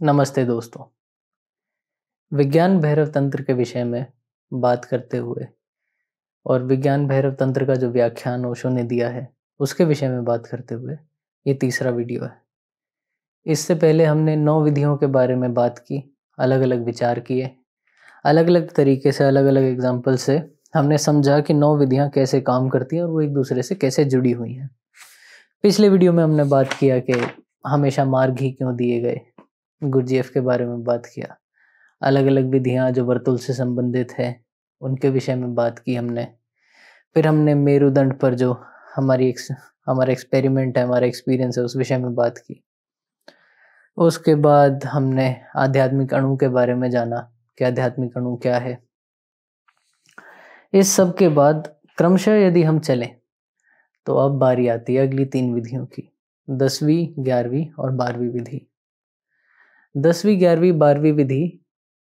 नमस्ते दोस्तों। विज्ञान भैरव तंत्र के विषय में बात करते हुए और विज्ञान भैरव तंत्र का जो व्याख्यान ओशो ने दिया है उसके विषय में बात करते हुए ये तीसरा वीडियो है। इससे पहले हमने 9 विधियों के बारे में बात की, अलग अलग विचार किए, अलग अलग तरीके से, अलग अलग एग्जाम्पल से हमने समझा कि 9 विधियाँ कैसे काम करती हैं और वो एक दूसरे से कैसे जुड़ी हुई हैं। पिछले वीडियो में हमने बात किया कि हमेशा मार्ग ही क्यों दिए गए, गुरजीएफ के बारे में बात किया, अलग अलग विधियाँ जो वर्तुल से संबंधित है उनके विषय में बात की हमने। फिर हमने मेरुदंड पर जो हमारा एक्सपेरिमेंट है, हमारा एक्सपीरियंस है, उस विषय में बात की। उसके बाद हमने आध्यात्मिक अणु के बारे में जाना कि आध्यात्मिक अणु क्या है। इस सब के बाद क्रमशः यदि हम चलें तो अब बारी आती है अगली 3 विधियों की, 10वीं, 11वीं और 12वीं विधि। 10वीं, 11वीं, 12वीं विधि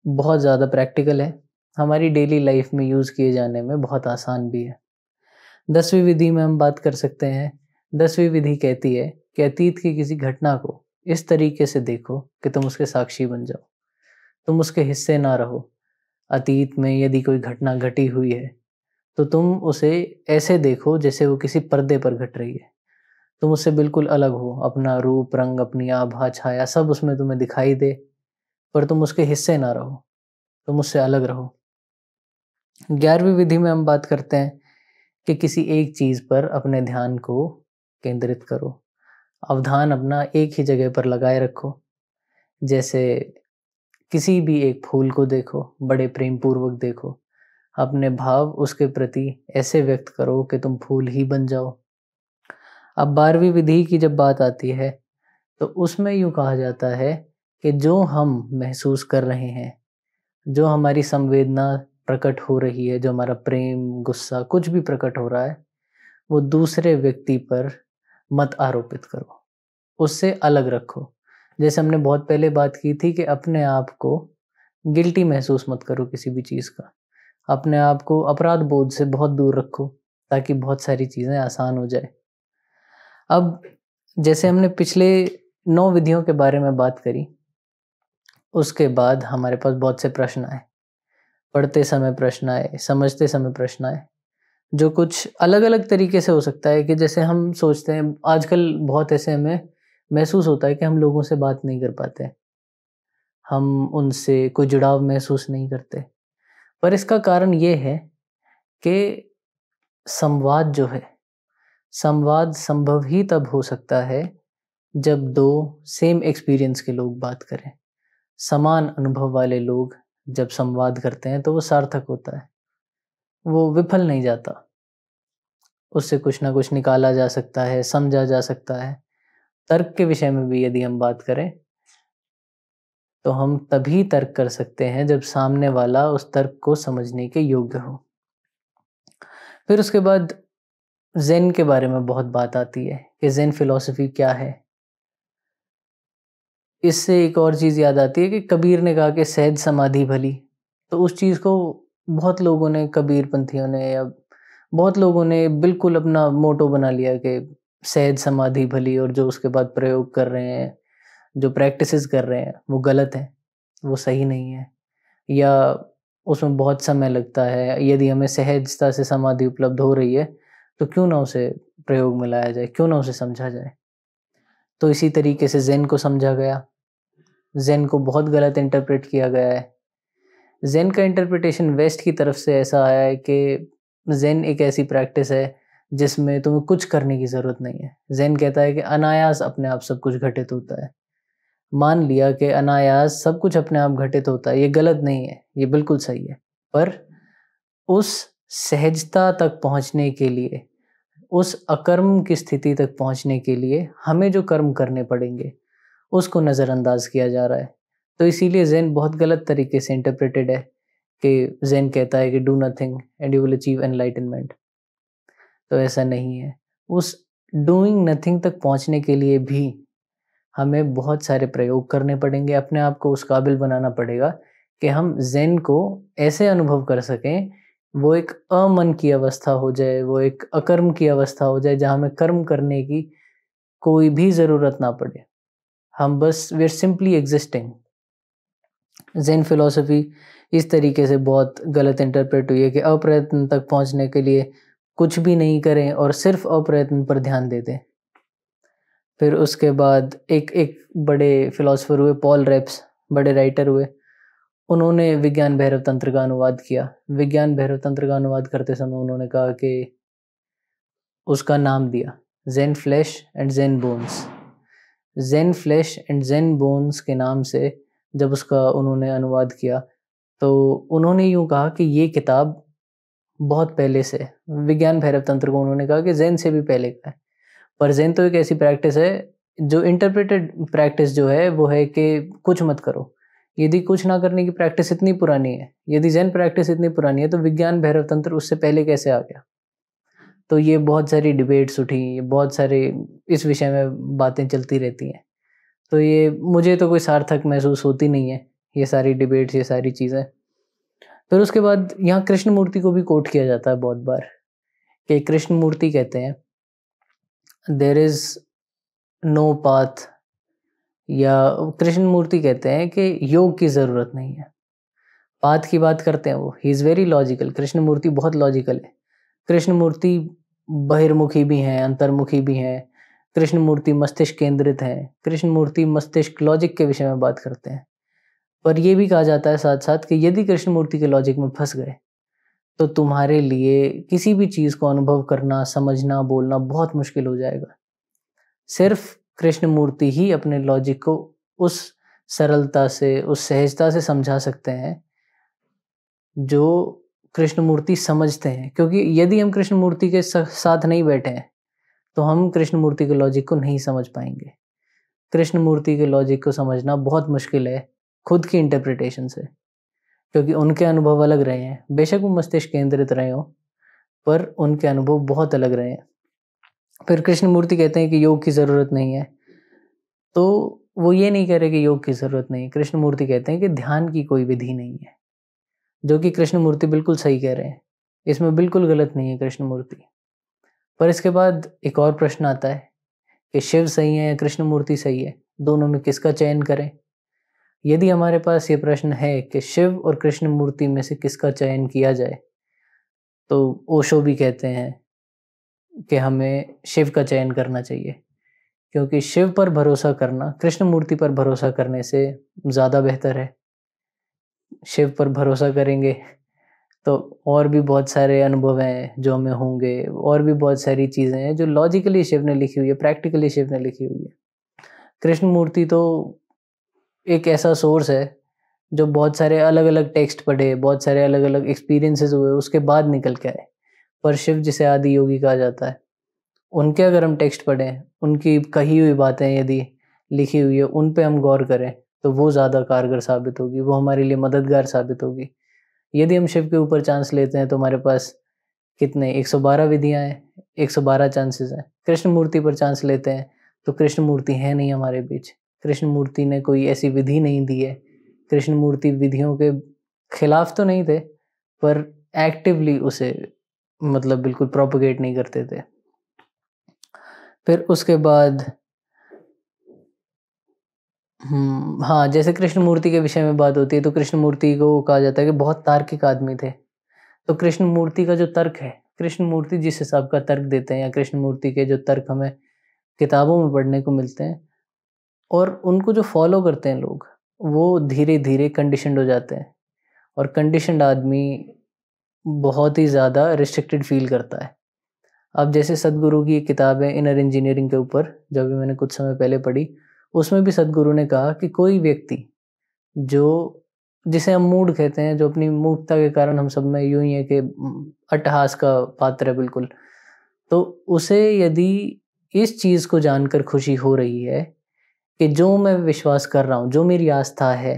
बहुत ज़्यादा प्रैक्टिकल है, हमारी डेली लाइफ में यूज़ किए जाने में बहुत आसान भी है। 10वीं विधि में हम बात कर सकते हैं। 10वीं विधि कहती है कि अतीत की किसी घटना को इस तरीके से देखो कि तुम उसके साक्षी बन जाओ, तुम उसके हिस्से ना रहो। अतीत में यदि कोई घटना घटी हुई है तो तुम उसे ऐसे देखो जैसे वो किसी पर्दे पर घट रही है, तुम उससे बिल्कुल अलग हो, अपना रूप रंग, अपनी आभा छाया सब उसमें तुम्हें दिखाई दे, पर तुम उसके हिस्से ना रहो, तुम उससे अलग रहो। 11वीं विधि में हम बात करते हैं कि किसी एक चीज़ पर अपने ध्यान को केंद्रित करो, अवधान अपना एक ही जगह पर लगाए रखो। जैसे किसी भी एक फूल को देखो, बड़े प्रेम पूर्वक देखो, अपने भाव उसके प्रति ऐसे व्यक्त करो कि तुम फूल ही बन जाओ। अब 12वीं विधि की जब बात आती है तो उसमें यूँ कहा जाता है कि जो हम महसूस कर रहे हैं, जो हमारी संवेदना प्रकट हो रही है, जो हमारा प्रेम, गुस्सा कुछ भी प्रकट हो रहा है, वो दूसरे व्यक्ति पर मत आरोपित करो, उससे अलग रखो। जैसे हमने बहुत पहले बात की थी कि अपने आप को गिल्टी महसूस मत करो किसी भी चीज़ का, अपने आप को अपराध बोध से बहुत दूर रखो ताकि बहुत सारी चीज़ें आसान हो जाए। अब जैसे हमने पिछले 9 विधियों के बारे में बात करी, उसके बाद हमारे पास बहुत से प्रश्न आए, पढ़ते समय प्रश्न आए, समझते समय प्रश्न आए, जो कुछ अलग अलग तरीके से हो सकता है कि जैसे हम सोचते हैं आजकल बहुत ऐसे हमें महसूस होता है कि हम लोगों से बात नहीं कर पाते, हम उनसे कोई जुड़ाव महसूस नहीं करते। पर इसका कारण ये है कि संवाद जो है, संवाद संभव ही तब हो सकता है जब 2 सेम एक्सपीरियंस के लोग बात करें। समान अनुभव वाले लोग जब संवाद करते हैं तो वो सार्थक होता है, वो विफल नहीं जाता, उससे कुछ ना कुछ निकाला जा सकता है, समझा जा सकता है। तर्क के विषय में भी यदि हम बात करें तो हम तभी तर्क कर सकते हैं जब सामने वाला उस तर्क को समझने के योग्य हो। फिर उसके बाद ज़ेन के बारे में बहुत बात आती है कि ज़ेन फिलॉसफी क्या है। इससे एक और चीज़ याद आती है कि कबीर ने कहा कि सहज समाधि भली, तो उस चीज़ को बहुत लोगों ने, कबीरपंथियों ने या बहुत लोगों ने बिल्कुल अपना मोटो बना लिया कि सहज समाधि भली, और जो उसके बाद प्रयोग कर रहे हैं, जो प्रैक्टिसेस कर रहे हैं वो गलत है, वो सही नहीं है, या उसमें बहुत समय लगता है। यदि हमें सहजता से समाधि उपलब्ध हो रही है तो क्यों ना उसे प्रयोग में लाया जाए, क्यों ना उसे समझा जाए। तो इसी तरीके से ज़ेन को समझा गया, ज़ेन को बहुत गलत इंटरप्रेट किया गया है। ज़ेन का इंटरप्रिटेशन वेस्ट की तरफ से ऐसा आया है कि ज़ेन एक ऐसी प्रैक्टिस है जिसमें तुम्हें कुछ करने की ज़रूरत नहीं है। ज़ेन कहता है कि अनायास अपने आप सब कुछ घटित होता है। मान लिया कि अनायास सब कुछ अपने आप घटित होता है, ये गलत नहीं है, ये बिल्कुल सही है। पर उस सहजता तक पहुँचने के लिए, उस अकर्म की स्थिति तक पहुँचने के लिए हमें जो कर्म करने पड़ेंगे उसको नज़रअंदाज किया जा रहा है। तो इसीलिए ज़ेन बहुत गलत तरीके से इंटरप्रेटेड है कि ज़ेन कहता है कि do nothing and you will achieve enlightenment. तो ऐसा नहीं है। उस डूइंग नथिंग तक पहुँचने के लिए भी हमें बहुत सारे प्रयोग करने पड़ेंगे, अपने आप को उस काबिल बनाना पड़ेगा कि हम ज़ेन को ऐसे अनुभव कर सकें, वो एक अमन की अवस्था हो जाए, वो एक अकर्म की अवस्था हो जाए जहाँ हमें कर्म करने की कोई भी ज़रूरत ना पड़े। हम बस we are simply existing. Zen philosophy इस तरीके से बहुत गलत इंटरप्रेट हुई है कि अप्रयत्न तक पहुंचने के लिए कुछ भी नहीं करें और सिर्फ अप्रयत्न पर ध्यान दे दें। फिर उसके बाद एक एक बड़े फिलोसोफर हुए, पॉल रेप्स, बड़े राइटर हुए। उन्होंने विज्ञान भैरव तंत्र का अनुवाद किया। विज्ञान भैरव तंत्र का अनुवाद करते समय उन्होंने कहा कि उसका नाम दिया Zen flesh and Zen bones. Zen flesh and Zen bones के नाम से जब उसका उन्होंने अनुवाद किया तो उन्होंने यूँ कहा कि ये किताब बहुत पहले से, विज्ञान भैरव तंत्र को उन्होंने कहा कि ज़ेन से भी पहले का है। पर ज़ेन तो एक ऐसी प्रैक्टिस है जो इंटरप्रेटेड प्रैक्टिस जो है वो है कि कुछ मत करो। यदि कुछ ना करने की प्रैक्टिस इतनी पुरानी है, यदि ज़ेन प्रैक्टिस इतनी पुरानी है, तो विज्ञान भैरव तंत्र उससे पहले कैसे आ गया? तो ये बहुत सारी डिबेट्स उठी, बहुत सारे इस विषय में बातें चलती रहती हैं। तो ये मुझे तो कोई सार्थक महसूस होती नहीं है, ये सारी डिबेट्स, ये सारी चीज़ें। फिर उसके बाद यहाँ कृष्णमूर्ति को भी कोट किया जाता है बहुत बार कि कृष्णमूर्ति कहते हैं देयर इज़ नो पाथ, या कृष्णमूर्ति कहते हैं कि योग की ज़रूरत नहीं है। पाथ की बात करते हैं वो, he is very logical. Krishnamurti बहुत लॉजिकल है। कृष्णमूर्ति बहिर्मुखी भी हैं, अंतर्मुखी भी हैं। कृष्णमूर्ति मस्तिष्क केंद्रित हैं। कृष्णमूर्ति मस्तिष्क लॉजिक के विषय में बात करते हैं। पर यह भी कहा जाता है साथ साथ कि यदि कृष्णमूर्ति के लॉजिक में फंस गए तो तुम्हारे लिए किसी भी चीज़ को अनुभव करना, समझना, बोलना बहुत मुश्किल हो जाएगा। सिर्फ कृष्णमूर्ति ही अपने लॉजिक को उस सरलता से, उस सहजता से समझा सकते हैं जो कृष्णमूर्ति समझते हैं। क्योंकि यदि हम कृष्णमूर्ति के साथ नहीं बैठे हैं तो हम कृष्णमूर्ति के लॉजिक को नहीं समझ पाएंगे। कृष्णमूर्ति के लॉजिक को समझना बहुत मुश्किल है खुद की इंटरप्रिटेशन से, क्योंकि उनके अनुभव अलग रहे हैं। बेशक वो मस्तिष्क केंद्रित रहे हो, पर उनके अनुभव बहुत अलग रहे हैं। फिर कृष्णमूर्ति कहते हैं कि योग की ज़रूरत नहीं है, तो वो ये नहीं कह रहे कि योग की ज़रूरत नहीं है। कृष्णमूर्ति कहते हैं कि ध्यान की कोई विधि नहीं है, जो कि कृष्णमूर्ति बिल्कुल सही कह रहे हैं। इसमें बिल्कुल गलत नहीं है कृष्णमूर्ति। पर इसके बाद एक और प्रश्न आता है कि शिव सही है या कृष्णमूर्ति सही है, दोनों में किसका चयन करें? यदि हमारे पास ये प्रश्न है कि शिव और कृष्णमूर्ति में से किसका चयन किया जाए, तो ओशो भी कहते हैं कि हमें शिव का चयन करना चाहिए, क्योंकि शिव पर भरोसा करना कृष्णमूर्ति पर भरोसा करने से ज़्यादा बेहतर है। शिव पर भरोसा करेंगे तो और भी बहुत सारे अनुभव हैं जो हमें होंगे, और भी बहुत सारी चीज़ें हैं जो लॉजिकली शिव ने लिखी हुई है, प्रैक्टिकली शिव ने लिखी हुई है। कृष्णमूर्ति तो एक ऐसा सोर्स है जो बहुत सारे अलग अलग टेक्स्ट पढ़े, बहुत सारे अलग अलग एक्सपीरियंसेस हुए, उसके बाद निकल के आए। पर शिव जिसे आदि योगी कहा जाता है, उनके अगर हम टेक्स्ट पढ़ें, उनकी कही हुई बातें यदि लिखी हुई है, उन पे हम गौर करें तो वो ज़्यादा कारगर साबित होगी, वो हमारे लिए मददगार साबित होगी। यदि हम शिव के ऊपर चांस लेते हैं तो हमारे पास कितने 112 विधियाँ हैं, 112 चांसेस हैं। कृष्णमूर्ति पर चांस लेते हैं तो कृष्णमूर्ति है नहीं हमारे बीच। कृष्णमूर्ति ने कोई ऐसी विधि नहीं दी है। कृष्णमूर्ति विधियों के खिलाफ तो नहीं थे, पर एक्टिवली उसे मतलब बिल्कुल प्रोपगेट नहीं करते थे। फिर उसके बाद हाँ, जैसे कृष्णमूर्ति के विषय में बात होती है तो कृष्णमूर्ति को कहा जाता है कि बहुत तार्किक आदमी थे। तो कृष्णमूर्ति का जो तर्क है, कृष्णमूर्ति जिस हिसाब का तर्क देते हैं, या कृष्णमूर्ति के जो तर्क हमें किताबों में पढ़ने को मिलते हैं और उनको जो फॉलो करते हैं लोग, वो धीरे धीरे कंडीशनड हो जाते हैं। और कंडीशनड आदमी बहुत ही ज़्यादा रिस्ट्रिक्टेड फील करता है। अब जैसे सदगुरु की एक किताब है इनर इंजीनियरिंग के ऊपर, जो भी मैंने कुछ समय पहले पढ़ी, उसमें भी सदगुरु ने कहा कि कोई व्यक्ति जो, जिसे हम मूढ़ कहते हैं, जो अपनी मूढ़ता के कारण हम सब में यूं ही है कि अट्टहास का पात्र है बिल्कुल, तो उसे यदि इस चीज़ को जानकर खुशी हो रही है कि जो मैं विश्वास कर रहा हूँ, जो मेरी आस्था है,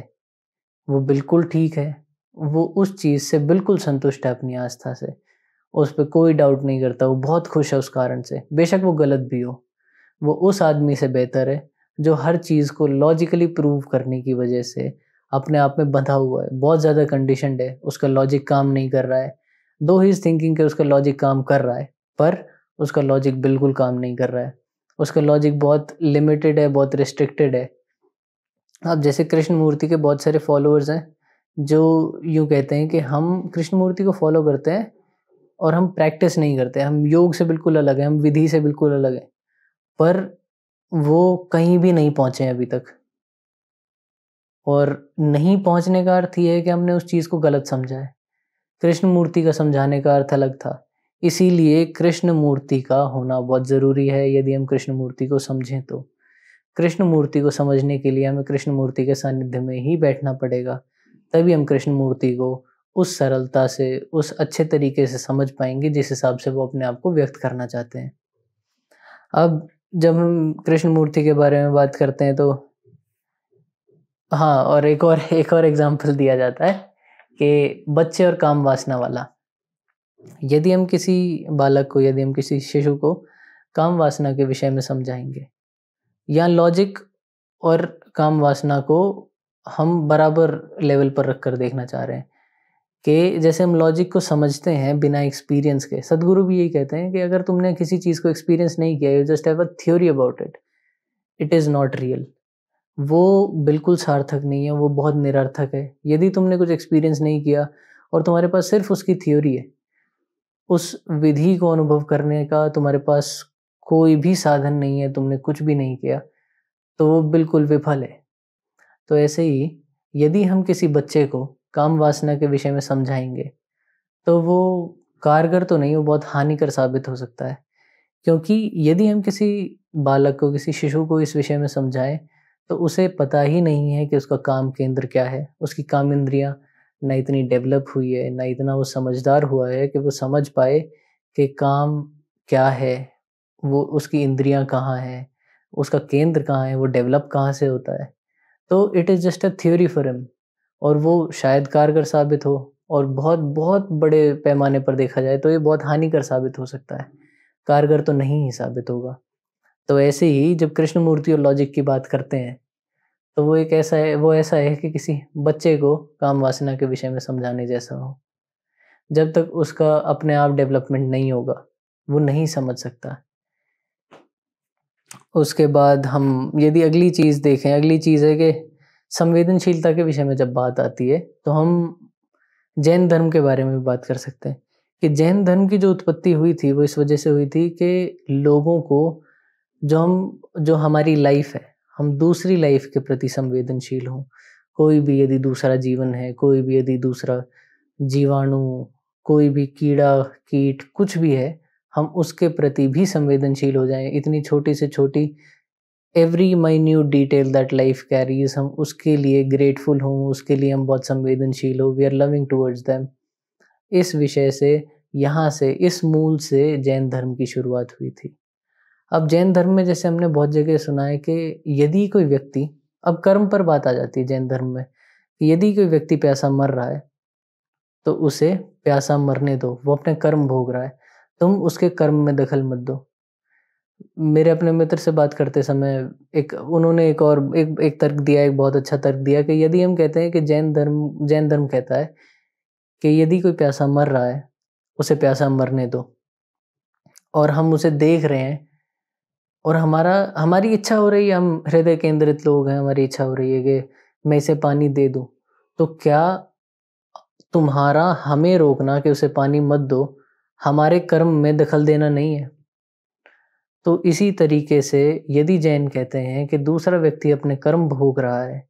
वो बिल्कुल ठीक है, वो उस चीज़ से बिल्कुल संतुष्ट है अपनी आस्था से, उस पे कोई डाउट नहीं करता, वो बहुत खुश है उस कारण से, बेशक वो गलत भी हो, वो उस आदमी से बेहतर है जो हर चीज़ को लॉजिकली प्रूव करने की वजह से अपने आप में बंधा हुआ है, बहुत ज़्यादा कंडीशनड है, उसका लॉजिक काम नहीं कर रहा है। दो ही इज़ थिंकिंग के उसका लॉजिक काम कर रहा है, पर उसका लॉजिक बिल्कुल काम नहीं कर रहा है। उसका लॉजिक बहुत लिमिटेड है, बहुत रिस्ट्रिक्टेड है, अब जैसे कृष्ण मूर्ति के बहुत सारे फॉलोअर्स हैं जो यूँ कहते हैं कि हम कृष्ण मूर्ति को फॉलो करते हैं और हम प्रैक्टिस नहीं करते, हम योग से बिल्कुल अलग हैं, हम विधि से बिल्कुल अलग हैं, पर वो कहीं भी नहीं पहुँचे हैं अभी तक। और नहीं पहुँचने का अर्थ ये है कि हमने उस चीज़ को गलत समझा है। कृष्ण मूर्ति का समझाने का अर्थ अलग था। इसीलिए कृष्ण मूर्ति का होना बहुत ज़रूरी है यदि हम कृष्ण मूर्ति को समझें तो। कृष्ण मूर्ति को समझने के लिए हमें कृष्ण मूर्ति के सानिध्य में ही बैठना पड़ेगा। तभी हम कृष्ण मूर्ति को उस सरलता से, उस अच्छे तरीके से समझ पाएँगे जिस हिसाब से वो अपने आप को व्यक्त करना चाहते हैं। अब जब हम कृष्ण मूर्ति के बारे में बात करते हैं तो हाँ, और एक और एग्ज़ाम्पल दिया जाता है कि बच्चे और काम वासना वाला। यदि हम किसी बालक को, यदि हम किसी शिशु को काम वासना के विषय में समझाएँगे या लॉजिक और काम वासना को हम बराबर लेवल पर रख कर देखना चाह रहे हैं कि जैसे हम लॉजिक को समझते हैं बिना एक्सपीरियंस के, सद्गुरु भी यही कहते हैं कि अगर तुमने किसी चीज़ को एक्सपीरियंस नहीं किया, you just have a theory about it, it is not real. वो बिल्कुल सार्थक नहीं है, वो बहुत निरर्थक है। यदि तुमने कुछ एक्सपीरियंस नहीं किया और तुम्हारे पास सिर्फ़ उसकी थ्योरी है, उस विधि को अनुभव करने का तुम्हारे पास कोई भी साधन नहीं है, तुमने कुछ भी नहीं किया, तो वो बिल्कुल विफल है। तो ऐसे ही यदि हम किसी बच्चे को काम वासना के विषय में समझाएँगे, तो वो कारगर तो नहीं, वो बहुत हानिकर साबित हो सकता है। क्योंकि यदि हम किसी बालक को, किसी शिशु को इस विषय में समझाएँ, तो उसे पता ही नहीं है कि उसका काम केंद्र क्या है। उसकी काम इंद्रियाँ ना इतनी डेवलप हुई है, ना इतना वो समझदार हुआ है कि वो समझ पाए कि काम क्या है, वो उसकी इंद्रियाँ कहाँ हैं, उसका केंद्र कहाँ है, वो डेवलप कहाँ से होता है। तो it is just a theory for him और वो शायद कारगर साबित हो और बहुत बहुत बड़े पैमाने पर देखा जाए तो ये बहुत हानिकर साबित हो सकता है। कारगर तो नहीं ही साबित होगा। तो ऐसे ही जब कृष्ण मूर्ति और लॉजिक की बात करते हैं, तो वो ऐसा है कि किसी बच्चे को काम वासना के विषय में समझाने जैसा हो। जब तक उसका अपने आप डेवलपमेंट नहीं होगा, वो नहीं समझ सकता। उसके बाद हम यदि अगली चीज़ देखें, अगली चीज़ है कि संवेदनशीलता के विषय में जब बात आती है, तो हम जैन धर्म के बारे में भी बात कर सकते हैं कि जैन धर्म की जो उत्पत्ति हुई थी, वो इस वजह से हुई थी कि लोगों को जो हमारी लाइफ है, हम दूसरी लाइफ के प्रति संवेदनशील हों। कोई भी यदि दूसरा जीवन है, कोई भी यदि दूसरा जीवाणु, कोई भी कीड़ा, कीट कुछ भी है, हम उसके प्रति भी संवेदनशील हो जाएँ। इतनी छोटी से छोटी every minute detail that life Carey's, हम उसके लिए ग्रेटफुल हों, उसके लिए हम बहुत संवेदनशील हों, we are loving towards them. इस विषय से, यहाँ से, इस मूल से जैन धर्म की शुरुआत हुई थी। अब जैन धर्म में जैसे हमने बहुत जगह सुना है कि यदि कोई व्यक्ति, अब कर्म पर बात आ जाती है जैन धर्म में, कि यदि कोई व्यक्ति प्यासा मर रहा है, तो उसे प्यासा मरने दो, वो अपने कर्म भोग रहा है, तुम उसके कर्म में दखल मत दो। मेरे अपने मित्र से बात करते समय उन्होंने एक तर्क दिया, एक बहुत अच्छा तर्क दिया कि यदि हम कहते हैं कि जैन धर्म कहता है कि यदि कोई प्यासा मर रहा है, उसे प्यासा मरने दो और हम उसे देख रहे हैं और हमारी इच्छा हो रही है, हम हृदय केंद्रित लोग हैं, हमारी इच्छा हो रही है कि मैं इसे पानी दे दूँ। तो क्या तुम्हारा हमें रोकना कि उसे पानी मत दो, हमारे कर्म में दखल देना नहीं है? तो इसी तरीके से यदि जैन कहते हैं कि दूसरा व्यक्ति अपने कर्म भोग रहा है,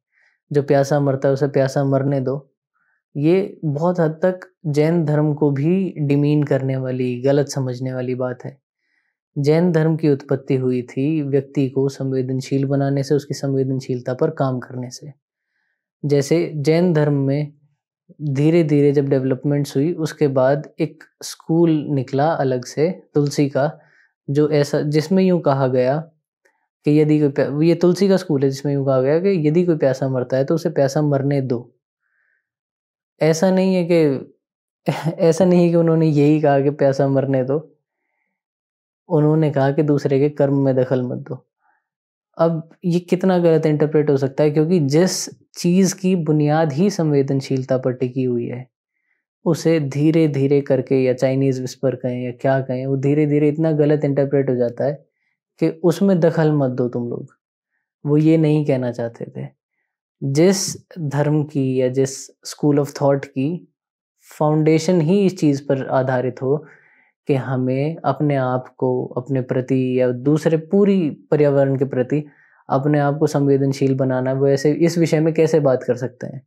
जो प्यासा मरता है उसे प्यासा मरने दो, ये बहुत हद तक जैन धर्म को भी डिमीन करने वाली, गलत समझने वाली बात है। जैन धर्म की उत्पत्ति हुई थी व्यक्ति को संवेदनशील बनाने से, उसकी संवेदनशीलता पर काम करने से। जैसे जैन धर्म में धीरे-धीरे जब डेवलपमेंट्स हुई, उसके बाद एक स्कूल निकला अलग से तुलसी का, जो ऐसा जिसमें यूँ कहा गया कि यदि कोई प्या ये तुलसी का स्कूल है जिसमें यूँ कहा गया कि यदि कोई प्यासा मरता है तो उसे प्यासा मरने दो। ऐसा नहीं है कि ऐसा नहीं है कि उन्होंने यही कहा कि प्यासा मरने दो, उन्होंने कहा कि दूसरे के कर्म में दखल मत दो। अब ये कितना गलत इंटरप्रेट हो सकता है, क्योंकि जिस चीज़ की बुनियाद ही संवेदनशीलता पर टिकी हुई है, उसे धीरे-धीरे करके, या चाइनीज़ विस्पर कहें या क्या कहें, वो धीरे-धीरे इतना गलत इंटरप्रेट हो जाता है कि उसमें दखल मत दो तुम लोग। वो ये नहीं कहना चाहते थे। जिस धर्म की या जिस स्कूल ऑफ थॉट की फाउंडेशन ही इस चीज़ पर आधारित हो कि हमें अपने आप को अपने प्रति या दूसरे पूरी पर्यावरण के प्रति अपने आप को संवेदनशील बनाना, वो ऐसे इस विषय में कैसे बात कर सकते हैं।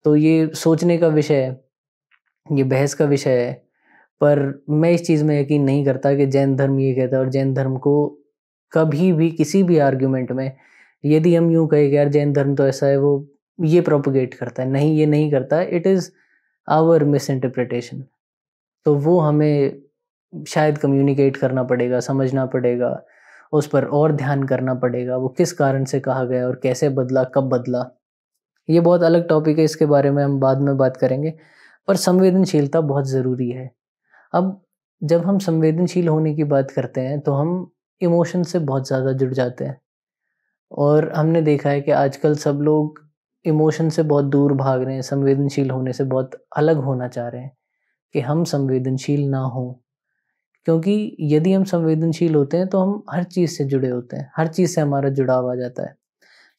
तो ये सोचने का विषय है, ये बहस का विषय है। पर मैं इस चीज़ में यकीन नहीं करता कि जैन धर्म ये कहता है और जैन धर्म को कभी भी किसी भी आर्ग्यूमेंट में यदि हम यूँ कहें कि यार जैन धर्म तो ऐसा है, वो ये प्रोपेगेट करता है, नहीं ये नहीं करता है, it is our misinterpretation. तो वो हमें शायद कम्युनिकेट करना पड़ेगा, समझना पड़ेगा, उस पर और ध्यान करना पड़ेगा, वो किस कारण से कहा गया और कैसे बदला, कब बदला। ये बहुत अलग टॉपिक है, इसके बारे में हम बाद में बात करेंगे। पर संवेदनशीलता बहुत ज़रूरी है। अब जब हम संवेदनशील होने की बात करते हैं तो हम इमोशन से बहुत ज़्यादा जुड़ जाते हैं, और हमने देखा है कि आजकल सब लोग इमोशन से बहुत दूर भाग रहे हैं, संवेदनशील होने से बहुत अलग होना चाह रहे हैं कि हम संवेदनशील ना हों। क्योंकि यदि हम संवेदनशील होते हैं तो हम हर चीज़ से जुड़े होते हैं, हर चीज़ से हमारा जुड़ाव आ जाता है।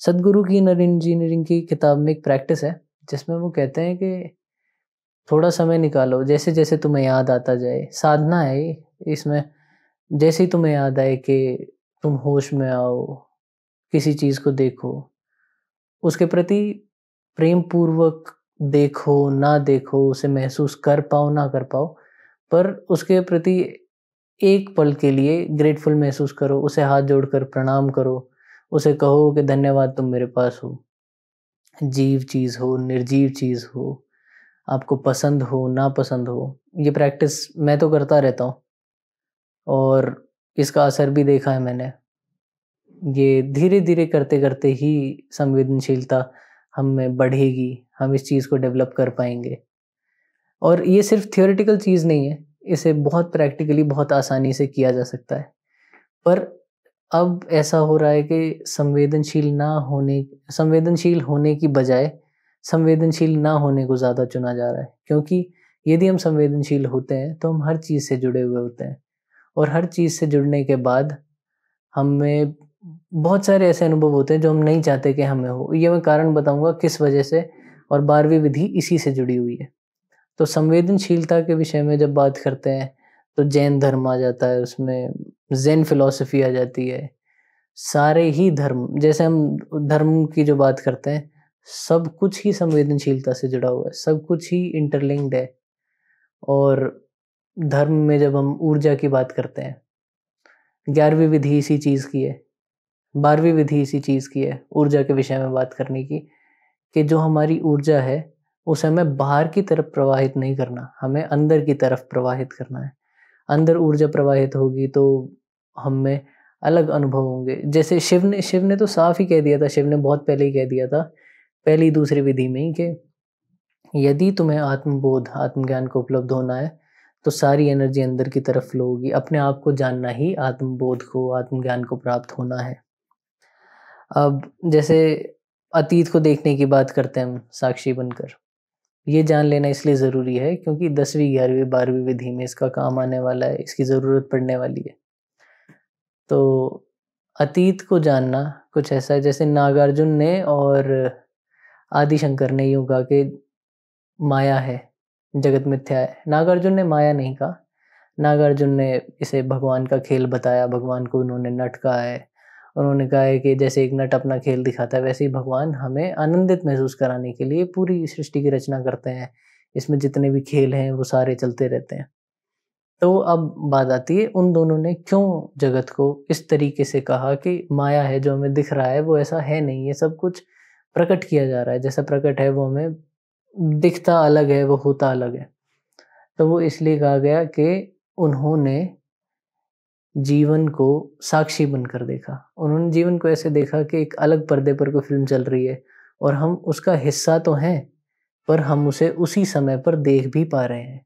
सदगुरु की इनर इंजीनियरिंग की किताब में एक प्रैक्टिस है जिसमें वो कहते हैं कि थोड़ा समय निकालो, जैसे जैसे तुम्हें याद आता जाए, साधना है ये, इसमें जैसे ही तुम्हें याद आए कि तुम होश में आओ, किसी चीज़ को देखो, उसके प्रति प्रेम पूर्वक देखो, ना देखो, उसे महसूस कर पाओ, ना कर पाओ, पर उसके प्रति एक पल के लिए ग्रेटफुल महसूस करो, उसे हाथ जोड़कर प्रणाम करो, उसे कहो कि धन्यवाद तुम मेरे पास हो। जीव चीज़ हो, निर्जीव चीज़ हो, आपको पसंद हो, नापसंद हो, ये प्रैक्टिस मैं तो करता रहता हूँ और इसका असर भी देखा है मैंने। ये धीरे-धीरे करते-करते ही संवेदनशीलता हम में बढ़ेगी, हम इस चीज़ को डेवलप कर पाएँगे। और ये सिर्फ़ थ्योरेटिकल चीज़ नहीं है, इसे बहुत प्रैक्टिकली बहुत आसानी से किया जा सकता है। पर अब ऐसा हो रहा है कि संवेदनशील होने की बजाय संवेदनशील ना होने को ज़्यादा चुना जा रहा है। क्योंकि यदि हम संवेदनशील होते हैं तो हम हर चीज़ से जुड़े हुए होते हैं, और हर चीज़ से जुड़ने के बाद हमें बहुत सारे ऐसे अनुभव होते हैं जो हम नहीं चाहते कि हमें हो। ये मैं कारण बताऊँगा किस वजह से, और 12वीं विधि इसी से जुड़ी हुई है। तो संवेदनशीलता के विषय में जब बात करते हैं तो जैन धर्म आ जाता है, उसमें ज़ेन फ़िलॉसफ़ी आ जाती है। सारे ही धर्म, जैसे हम धर्म की जो बात करते हैं, सब कुछ ही संवेदनशीलता से जुड़ा हुआ है, सब कुछ ही इंटरलिंक्ड है। और धर्म में जब हम ऊर्जा की बात करते हैं, 11वीं विधि इसी चीज़ की है, 12वीं विधि इसी चीज़ की है, ऊर्जा के विषय में बात करने की, कि जो हमारी ऊर्जा है, उसे हमें बाहर की तरफ प्रवाहित नहीं करना, हमें अंदर की तरफ प्रवाहित करना है। अंदर ऊर्जा प्रवाहित होगी तो हम में अलग अनुभव होंगे। जैसे शिव ने तो साफ ही कह दिया था, शिव ने बहुत पहले ही कह दिया था, पहली दूसरी विधि में ही, कि यदि तुम्हें आत्मबोध, आत्मज्ञान को उपलब्ध होना है, तो सारी एनर्जी अंदर की तरफ फ्लो होगी। अपने आप को जानना ही आत्मबोध को, आत्मज्ञान को प्राप्त होना है। अब जैसे अतीत को देखने की बात करते हैं हम साक्षी बनकर, ये जान लेना इसलिए ज़रूरी है क्योंकि 10वीं, 11वीं, 12वीं विधि में इसका काम आने वाला है, इसकी ज़रूरत पड़ने वाली है। तो अतीत को जानना कुछ ऐसा है जैसे नागार्जुन ने और आदि शंकर ने यूँ कहा कि माया है, जगत मिथ्या है। नागार्जुन ने माया नहीं कहा, नागार्जुन ने इसे भगवान का खेल बताया, भगवान को उन्होंने नट कहा है। उन्होंने कहा है कि जैसे एक नट अपना खेल दिखाता है, वैसे ही भगवान हमें आनंदित महसूस कराने के लिए पूरी सृष्टि की रचना करते हैं। इसमें जितने भी खेल हैं वो सारे चलते रहते हैं। तो अब बात आती है उन दोनों ने क्यों जगत को इस तरीके से कहा कि माया है, जो हमें दिख रहा है वो ऐसा है नहीं, ये सब कुछ प्रकट किया जा रहा है, जैसा प्रकट है वो हमें दिखता अलग है, वो होता अलग है। तो वो इसलिए कहा गया कि उन्होंने जीवन को साक्षी बनकर देखा। उन्होंने जीवन को ऐसे देखा कि एक अलग पर्दे पर कोई फ़िल्म चल रही है और हम उसका हिस्सा तो हैं, पर हम उसे उसी समय पर देख भी पा रहे हैं।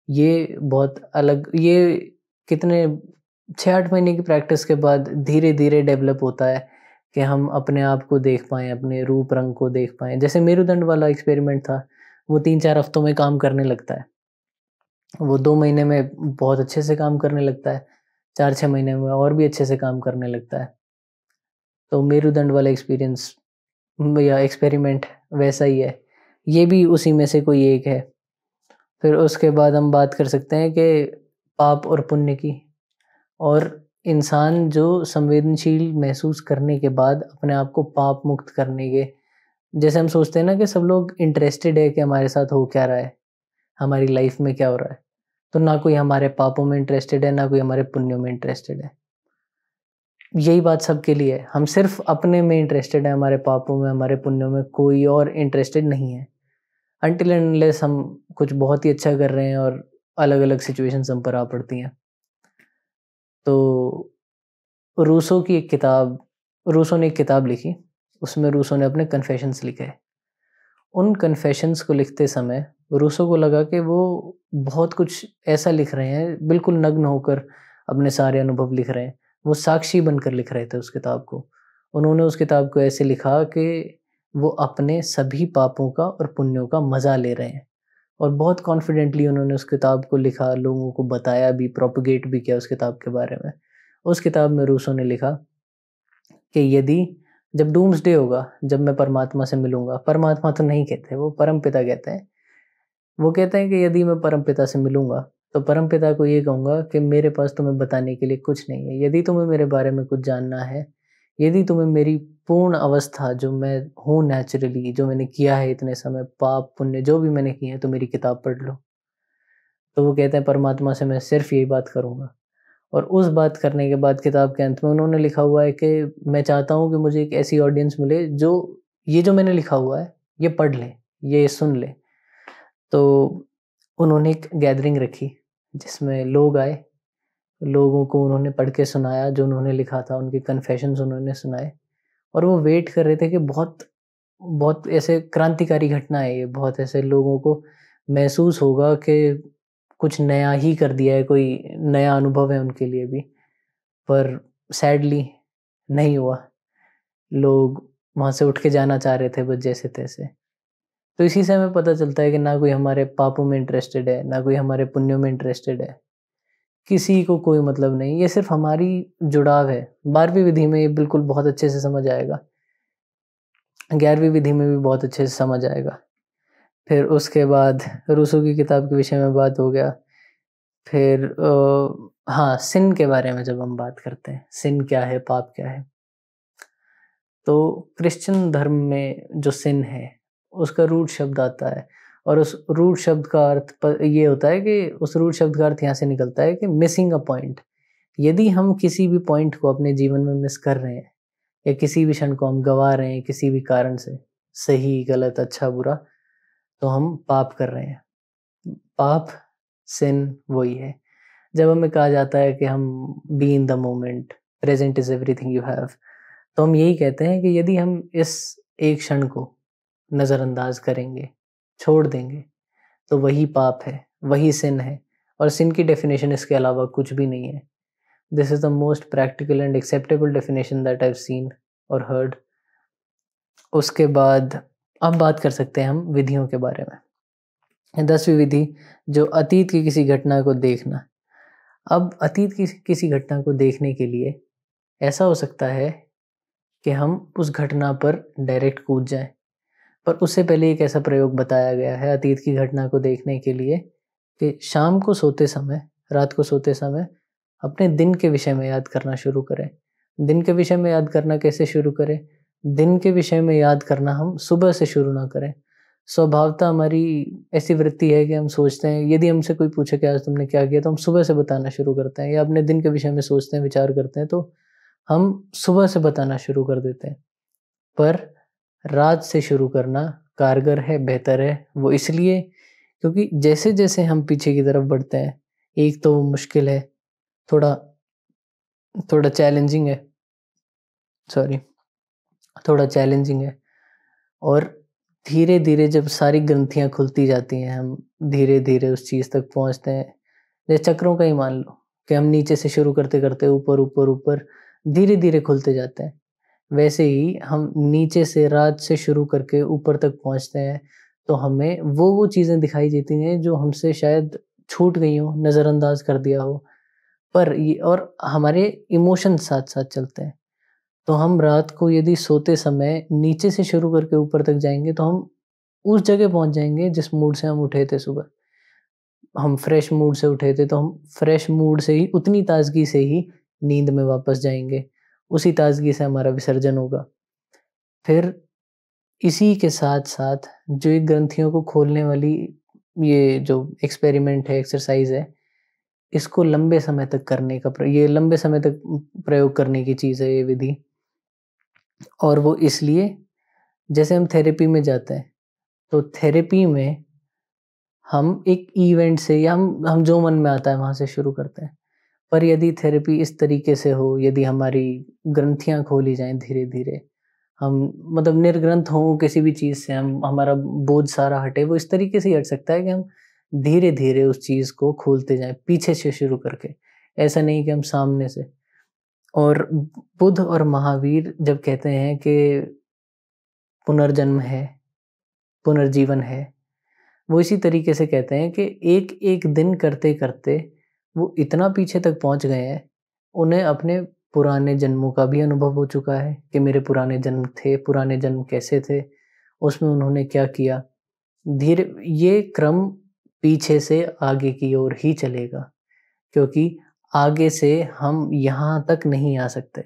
ये बहुत अलग, ये कितने 6-8 महीने की प्रैक्टिस के बाद धीरे-धीरे डेवलप होता है कि हम अपने आप को देख पाएँ, अपने रूप रंग को देख पाएँ। जैसे मेरुदंड वाला एक्सपेरिमेंट था, वो 3-4 हफ्तों में काम करने लगता है। वो 2 महीने में बहुत अच्छे से काम करने लगता है, 4-6 महीने में और भी अच्छे से काम करने लगता है। तो मेरुदंड वाला एक्सपीरियंस या एक्सपेरिमेंट वैसा ही है, ये भी उसी में से कोई एक है। फिर उसके बाद हम बात कर सकते हैं कि पाप और पुण्य की, और इंसान जो संवेदनशील महसूस करने के बाद अपने आप को पाप मुक्त करने के, जैसे हम सोचते हैं ना कि सब लोग इंटरेस्टेड है कि हमारे साथ हो क्या रहा है, हमारी लाइफ में क्या हो रहा है, तो ना कोई हमारे पापों में इंटरेस्टेड है, ना कोई हमारे पुण्यों में इंटरेस्टेड है। यही बात सबके लिए है, हम सिर्फ अपने में इंटरेस्टेड है, हमारे पापों में, हमारे पुण्यों में कोई और इंटरेस्टेड नहीं है। अनटिल एंड अनलेस हम कुछ बहुत ही अच्छा कर रहे हैं और अलग अलग सिचुएशंस हम पर आ पड़ती हैं। तो रूसो की एक किताब, रूसो ने एक किताब लिखी, उसमें रूसो ने अपने कन्फेशंस लिखे। उन कन्फेशंस को लिखते समय रूसो को लगा कि वो बहुत कुछ ऐसा लिख रहे हैं, बिल्कुल नग्न होकर अपने सारे अनुभव लिख रहे हैं, वो साक्षी बनकर लिख रहे थे उस किताब को। उन्होंने उस किताब को ऐसे लिखा कि वो अपने सभी पापों का और पुण्यों का मज़ा ले रहे हैं, और बहुत कॉन्फिडेंटली उन्होंने उस किताब को लिखा, लोगों को बताया भी, प्रोपगेट भी किया उस किताब के बारे में। उस किताब में रूसो ने लिखा कि यदि जब डूम्सडे होगा, जब मैं परमात्मा से मिलूंगा, परमात्मा तो नहीं कहते, वो परमपिता कहते हैं, वो कहते हैं कि यदि मैं परमपिता से मिलूंगा तो परमपिता को ये कहूँगा कि मेरे पास तुम्हें बताने के लिए कुछ नहीं है। यदि तुम्हें मेरे बारे में कुछ जानना है, यदि तुम्हें मेरी पूर्ण अवस्था जो मैं हूँ नेचुरली, जो मैंने किया है इतने समय, पाप पुण्य जो भी मैंने किए हैं, तो मेरी किताब पढ़ लो। तो वो कहते हैं परमात्मा से मैं सिर्फ यही बात करूँगा। और उस बात करने के बाद किताब के अंत में उन्होंने लिखा हुआ है कि मैं चाहता हूँ कि मुझे एक ऐसी ऑडियंस मिले जो ये जो मैंने लिखा हुआ है ये पढ़ ले, ये सुन ले। तो उन्होंने एक गैदरिंग रखी जिसमें लोग आए, लोगों को उन्होंने पढ़ के सुनाया जो उन्होंने लिखा था, उनके कन्फेशंस उन्होंने सुनाए, और वो वेट कर रहे थे कि बहुत बहुत ऐसे क्रांतिकारी घटना है ये, बहुत ऐसे लोगों को महसूस होगा कि कुछ नया ही कर दिया है, कोई नया अनुभव है उनके लिए भी। पर सैडली नहीं हुआ, लोग वहाँ से उठ के जाना चाह रहे थे बस जैसे तैसे। तो इसी से हमें पता चलता है कि ना कोई हमारे पापों में इंटरेस्टेड है, ना कोई हमारे पुण्यों में इंटरेस्टेड है, किसी को कोई मतलब नहीं, ये सिर्फ हमारी जुड़ाव है। 12वीं विधि में ये बिल्कुल बहुत अच्छे से समझ आएगा, 11वीं विधि में भी बहुत अच्छे से समझ आएगा। फिर उसके बाद रूसो की किताब के विषय में बात हो गया। फिर हाँ, सिन के बारे में जब हम बात करते हैं, सिन क्या है, पाप क्या है, तो क्रिश्चियन धर्म में जो सिन है उसका रूट शब्द आता है, और उस रूट शब्द का अर्थ ये होता है कि उस रूट शब्द का अर्थ यहाँ से निकलता है कि मिसिंग अ पॉइंट। यदि हम किसी भी पॉइंट को अपने जीवन में मिस कर रहे हैं, या किसी भी क्षण को हम गंवा रहे हैं किसी भी कारण से, सही गलत अच्छा बुरा, तो हम पाप कर रहे हैं। पाप, सिन वही है। जब हमें कहा जाता है कि हम be in the moment, present is everything you have, तो हम यही कहते हैं कि यदि हम इस एक क्षण को नज़रअंदाज करेंगे, छोड़ देंगे, तो वही पाप है, वही सिन है। और सिन की डेफिनेशन इसके अलावा कुछ भी नहीं है। This is the most practical and acceptable definition that I have seen और हर्ड। उसके बाद अब बात कर सकते हैं हम विधियों के बारे में। 10वीं विधि, जो अतीत की किसी घटना को देखना। अब अतीत की किसी घटना को देखने के लिए ऐसा हो सकता है कि हम उस घटना पर डायरेक्ट कूद जाएं, पर उससे पहले एक ऐसा प्रयोग बताया गया है अतीत की घटना को देखने के लिए कि शाम को सोते समय, रात को सोते समय अपने दिन के विषय में याद करना शुरू करें। दिन के विषय में याद करना कैसे शुरू करें? दिन के विषय में याद करना हम सुबह से शुरू ना करें। स्वभावतः हमारी ऐसी वृत्ति है कि हम सोचते हैं, यदि हमसे कोई पूछे कि आज तुमने क्या किया, तो हम सुबह से बताना शुरू करते हैं, या अपने दिन के विषय में सोचते हैं, विचार करते हैं, तो हम सुबह से बताना शुरू कर देते हैं। पर रात से शुरू करना कारगर है, बेहतर है। वो इसलिए क्योंकि जैसे जैसे हम पीछे की तरफ बढ़ते हैं, एक तो वो मुश्किल है, थोड़ा थोड़ा चैलेंजिंग है, सॉरी, थोड़ा चैलेंजिंग है। और धीरे धीरे जब सारी ग्रंथियां खुलती जाती हैं, हम धीरे धीरे उस चीज़ तक पहुंचते हैं। जैसे चक्रों का ही मान लो कि हम नीचे से शुरू करते करते ऊपर ऊपर ऊपर धीरे धीरे खुलते जाते हैं, वैसे ही हम नीचे से रात से शुरू करके ऊपर तक पहुंचते हैं, तो हमें वो चीज़ें दिखाई देती हैं जो हमसे शायद छूट गई हो, नज़रअंदाज कर दिया हो। पर ये और हमारे इमोशन साथ साथ चलते हैं। तो हम रात को यदि सोते समय नीचे से शुरू करके ऊपर तक जाएँगे तो हम उस जगह पहुँच जाएँगे जिस मूड से हम उठे थे सुबह। हम फ्रेश मूड से उठे थे तो हम फ्रेश मूड से ही उतनी ताज़गी से ही नींद में वापस जाएँगे। उसी ताज़गी से हमारा विसर्जन होगा। फिर इसी के साथ-साथ जो ये ग्रंथियों को खोलने वाली ये जो एक्सपेरिमेंट है, एक्सरसाइज़ है, इसको लंबे समय तक करने का ये लंबे समय तक प्रयोग करने की चीज़ है ये विधि। और वो इसलिए जैसे हम थेरेपी में जाते हैं, तो थेरेपी में हम एक इवेंट से या हम जो मन में आता है वहाँ से शुरू करते हैं। पर यदि थेरेपी इस तरीके से हो, यदि हमारी ग्रंथियाँ खोली जाएँ धीरे-धीरे, हम मतलब निर्ग्रंथ हों किसी भी चीज़ से, हम हमारा बोझ सारा हटे, वो इस तरीके से ही हट सकता है कि हम धीरे-धीरे उस चीज़ को खोलते जाएँ, पीछे से शुरू करके। ऐसा नहीं कि हम सामने से। और बुद्ध और महावीर जब कहते हैं कि पुनर्जन्म है, पुनर्जीवन है, वो इसी तरीके से कहते हैं कि एक-एक दिन करते-करते वो इतना पीछे तक पहुँच गए हैं, उन्हें अपने पुराने जन्मों का भी अनुभव हो चुका है कि मेरे पुराने जन्म थे, पुराने जन्म कैसे थे, उसमें उन्होंने क्या किया। ये क्रम पीछे से आगे की ओर ही चलेगा, क्योंकि आगे से हम यहाँ तक नहीं आ सकते,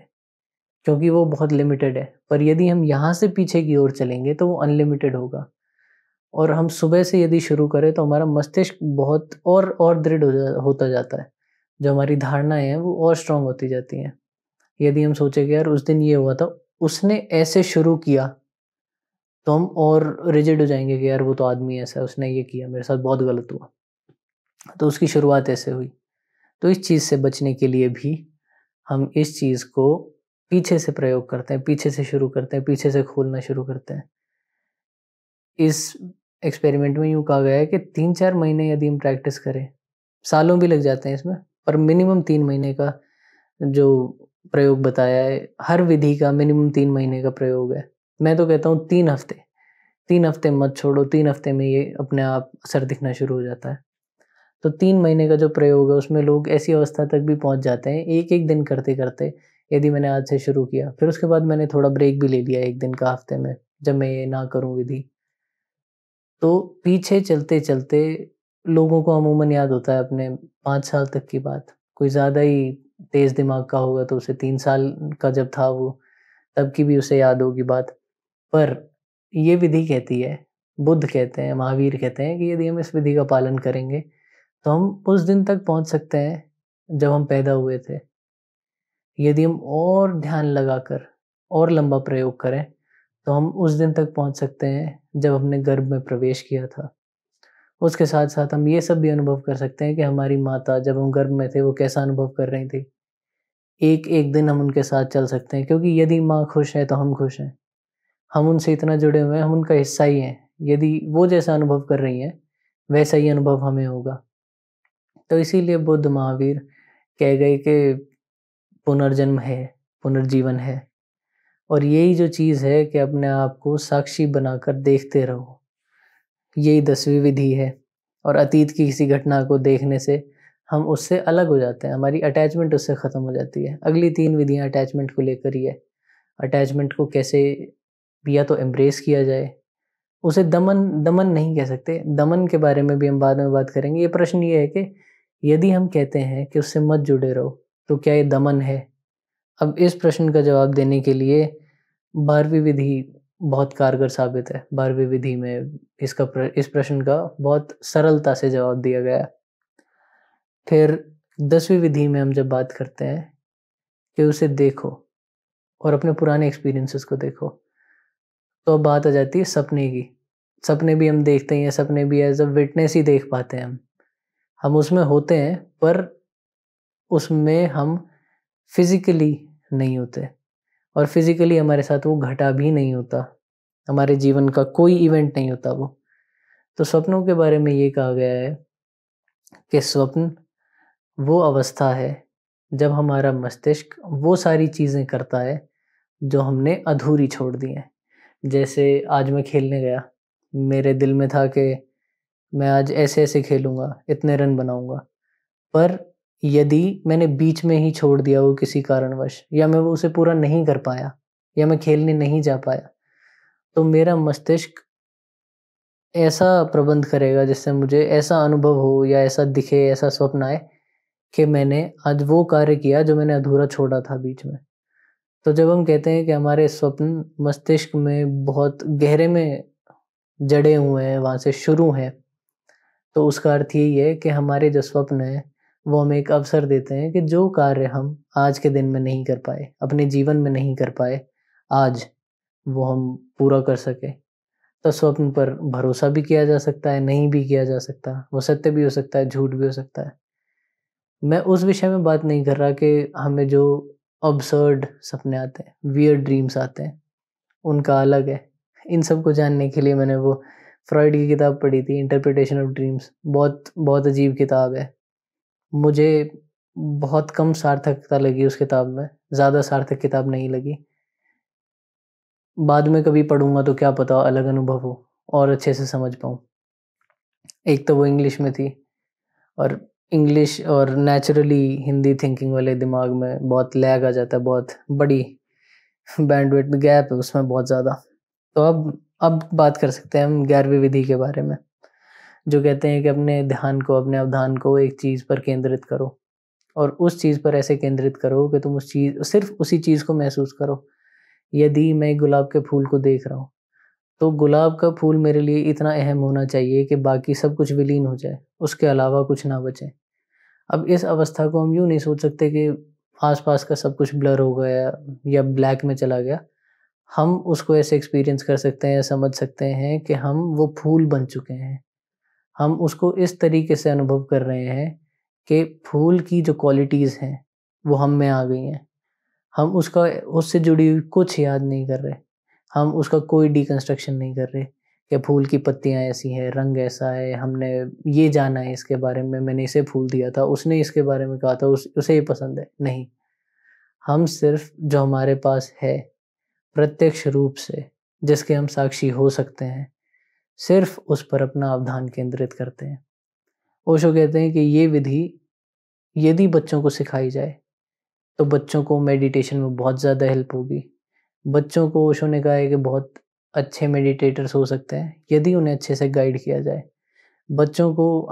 क्योंकि वो बहुत लिमिटेड है। पर यदि हम यहाँ से पीछे की ओर चलेंगे तो वो अनलिमिटेड होगा। और हम सुबह से यदि शुरू करें तो हमारा मस्तिष्क बहुत और दृढ़ होता जाता है। जो हमारी धारणाएँ हैं वो और स्ट्रॉन्ग होती जाती हैं। यदि हम सोचे कि यार उस दिन ये हुआ था, उसने ऐसे शुरू किया, तो हम और रिजिड हो जाएँगे कि यार वो तो आदमी ऐसा है, उसने ये किया, मेरे साथ बहुत गलत हुआ। तो उसकी शुरुआत ऐसे हुई। तो इस चीज़ से बचने के लिए भी हम इस चीज़ को पीछे से प्रयोग करते हैं, पीछे से शुरू करते हैं, पीछे से खोलना शुरू करते हैं। इस एक्सपेरिमेंट में यूँ कहा गया है कि 3-4 महीने यदि हम प्रैक्टिस करें, सालों भी लग जाते हैं इसमें, पर मिनिमम 3 महीने का जो प्रयोग बताया है, हर विधि का मिनिमम 3 महीने का प्रयोग है। मैं तो कहता हूँ 3 हफ्ते, 3 हफ्ते मत छोड़ो, 3 हफ्ते में ये अपने आप असर दिखना शुरू हो जाता है। तो 3 महीने का जो प्रयोग है उसमें लोग ऐसी अवस्था तक भी पहुँच जाते हैं, एक-एक दिन करते-करते, यदि मैंने आज से शुरू किया, फिर उसके बाद मैंने थोड़ा ब्रेक भी ले लिया 1 दिन का हफ्ते में, जब मैं ये ना करूँ विधि। तो पीछे चलते-चलते लोगों को अमूमन याद होता है अपने 5 साल तक की बात। कोई ज़्यादा ही तेज़ दिमाग का होगा तो उसे 3 साल का जब था वो, तब की भी उसे याद होगी बात। पर ये विधि कहती है, बुद्ध कहते हैं, महावीर कहते हैं कि यदि हम इस विधि का पालन करेंगे, तो हम उस दिन तक पहुँच सकते हैं जब हम पैदा हुए थे। यदि हम और ध्यान लगाकर और लंबा प्रयोग करें, तो हम उस दिन तक पहुँच सकते हैं जब हमने गर्भ में प्रवेश किया था। उसके साथ-साथ हम ये सब भी अनुभव कर सकते हैं कि हमारी माता जब हम गर्भ में थे वो कैसा अनुभव कर रही थी। एक-एक दिन हम उनके साथ चल सकते हैं, क्योंकि यदि माँ खुश है तो हम खुश हैं। हम उनसे इतना जुड़े हुए हैं, हम उनका हिस्सा ही हैं। यदि वो जैसा अनुभव कर रही हैं, वैसा ही अनुभव हमें होगा। तो इसीलिए बुद्ध, महावीर कह गए कि पुनर्जन्म है, पुनर्जीवन है। और यही जो चीज़ है कि अपने आप को साक्षी बनाकर देखते रहो। यही 10वीं विधि है। और अतीत की किसी घटना को देखने से हम उससे अलग हो जाते हैं, हमारी अटैचमेंट उससे ख़त्म हो जाती है। अगली 3 विधियाँ अटैचमेंट को लेकर ही है। अटैचमेंट को कैसे या तो एम्ब्रेस किया जाए, उसे दमन दमन नहीं कह सकते, दमन के बारे में भी हम बाद में बात करेंगे। ये प्रश्न ये है कि यदि हम कहते हैं कि उससे मत जुड़े रहो, तो क्या ये दमन है? अब इस प्रश्न का जवाब देने के लिए 12वीं विधि बहुत कारगर साबित है। 12वीं विधि में इस प्रश्न का बहुत सरलता से जवाब दिया गया है। फिर 10वीं विधि में हम जब बात करते हैं कि उसे देखो और अपने पुराने एक्सपीरियंसेस को देखो, तो अब बात आ जाती है सपने की। सपने भी हम देखते ही हैं, सपने भी एज़ अ विटनेस ही देख पाते हैं हम। हम उसमें होते हैं, पर उसमें हम फिज़िकली नहीं होते। और फिज़िकली हमारे साथ वो घटा भी नहीं होता। हमारे जीवन का कोई इवेंट नहीं होता वो। तो सपनों के बारे में ये कहा गया है कि स्वप्न वो अवस्था है जब हमारा मस्तिष्क वो सारी चीज़ें करता है जो हमने अधूरी छोड़ दी हैं। जैसे आज मैं खेलने गया, मेरे दिल में था कि मैं आज ऐसे-ऐसे खेलूँगा, इतने रन बनाऊँगा। पर यदि मैंने बीच में ही छोड़ दिया वो किसी कारणवश, या मैं वो उसे पूरा नहीं कर पाया, या मैं खेलने नहीं जा पाया, तो मेरा मस्तिष्क ऐसा प्रबंध करेगा जिससे मुझे ऐसा अनुभव हो या ऐसा दिखे, ऐसा स्वप्न आए कि मैंने आज वो कार्य किया जो मैंने अधूरा छोड़ा था बीच में। तो जब हम कहते हैं कि हमारे स्वप्न मस्तिष्क में बहुत गहरे में जड़े हुए हैं, वहाँ से शुरू हैं, तो उसका अर्थ यही है कि हमारे जो स्वप्न हैं, वो हमें एक अवसर देते हैं कि जो कार्य हम आज के दिन में नहीं कर पाए, अपने जीवन में नहीं कर पाए, आज वो हम पूरा कर सकें। तो स्वप्न पर भरोसा भी किया जा सकता है, नहीं भी किया जा सकता। वो सत्य भी हो सकता है, झूठ भी हो सकता है। मैं उस विषय में बात नहीं कर रहा कि हमें जो अब्सर्ड सपने आते हैं, वियर्ड ड्रीम्स आते हैं, उनका अलग है। इन सब को जानने के लिए मैंने वो फ्रॉइड की किताब पढ़ी थी, इंटरप्रिटेशन ऑफ ड्रीम्स। बहुत बहुत अजीब किताब है। मुझे बहुत कम सार्थकता लगी उस किताब में, ज़्यादा सार्थक किताब नहीं लगी। बाद में कभी पढ़ूँगा तो क्या पता अलग अनुभव हो और अच्छे से समझ पाऊँ। एक तो वो इंग्लिश में थी, और इंग्लिश और नेचुरली हिंदी थिंकिंग वाले दिमाग में बहुत लैग आ जाता है, बहुत बड़ी बैंडविड्थ गैप है उसमें बहुत ज़्यादा। तो अब बात कर सकते हैं हम 11वीं विधि के बारे में, जो कहते हैं कि अपने ध्यान को, अपने अवधान को एक चीज़ पर केंद्रित करो, और उस चीज़ पर ऐसे केंद्रित करो कि तुम सिर्फ उसी चीज़ को महसूस करो। यदि मैं गुलाब के फूल को देख रहा हूँ, तो गुलाब का फूल मेरे लिए इतना अहम होना चाहिए कि बाकी सब कुछ विलीन हो जाए, उसके अलावा कुछ ना बचे। अब इस अवस्था को हम यूँ नहीं सोच सकते कि आस-पास का सब कुछ ब्लर हो गया या ब्लैक में चला गया। हम उसको ऐसे एक्सपीरियंस कर सकते हैं या समझ सकते हैं कि हम वो फूल बन चुके हैं। हम उसको इस तरीके से अनुभव कर रहे हैं कि फूल की जो क्वालिटीज़ हैं, वो हम में आ गई हैं। हम उससे जुड़ी हुई कुछ याद नहीं कर रहे। हम उसका कोई डिकंस्ट्रक्शन नहीं कर रहे कि फूल की पत्तियाँ ऐसी हैं, रंग ऐसा है, हमने ये जाना है इसके बारे में, मैंने इसे फूल दिया था, उसने इसके बारे में कहा था, उसे ये पसंद है। नहीं, हम सिर्फ़ जो हमारे पास है, प्रत्यक्ष रूप से, जिसके हम साक्षी हो सकते हैं, सिर्फ़ उस पर अपना अवधान केंद्रित करते हैं। ओशो कहते हैं कि ये विधि यदि बच्चों को सिखाई जाए, तो बच्चों को मेडिटेशन में बहुत ज़्यादा हेल्प होगी। बच्चों को ओशो ने कहा है कि बहुत अच्छे मेडिटेटर्स हो सकते हैं, यदि उन्हें अच्छे से गाइड किया जाए। बच्चों को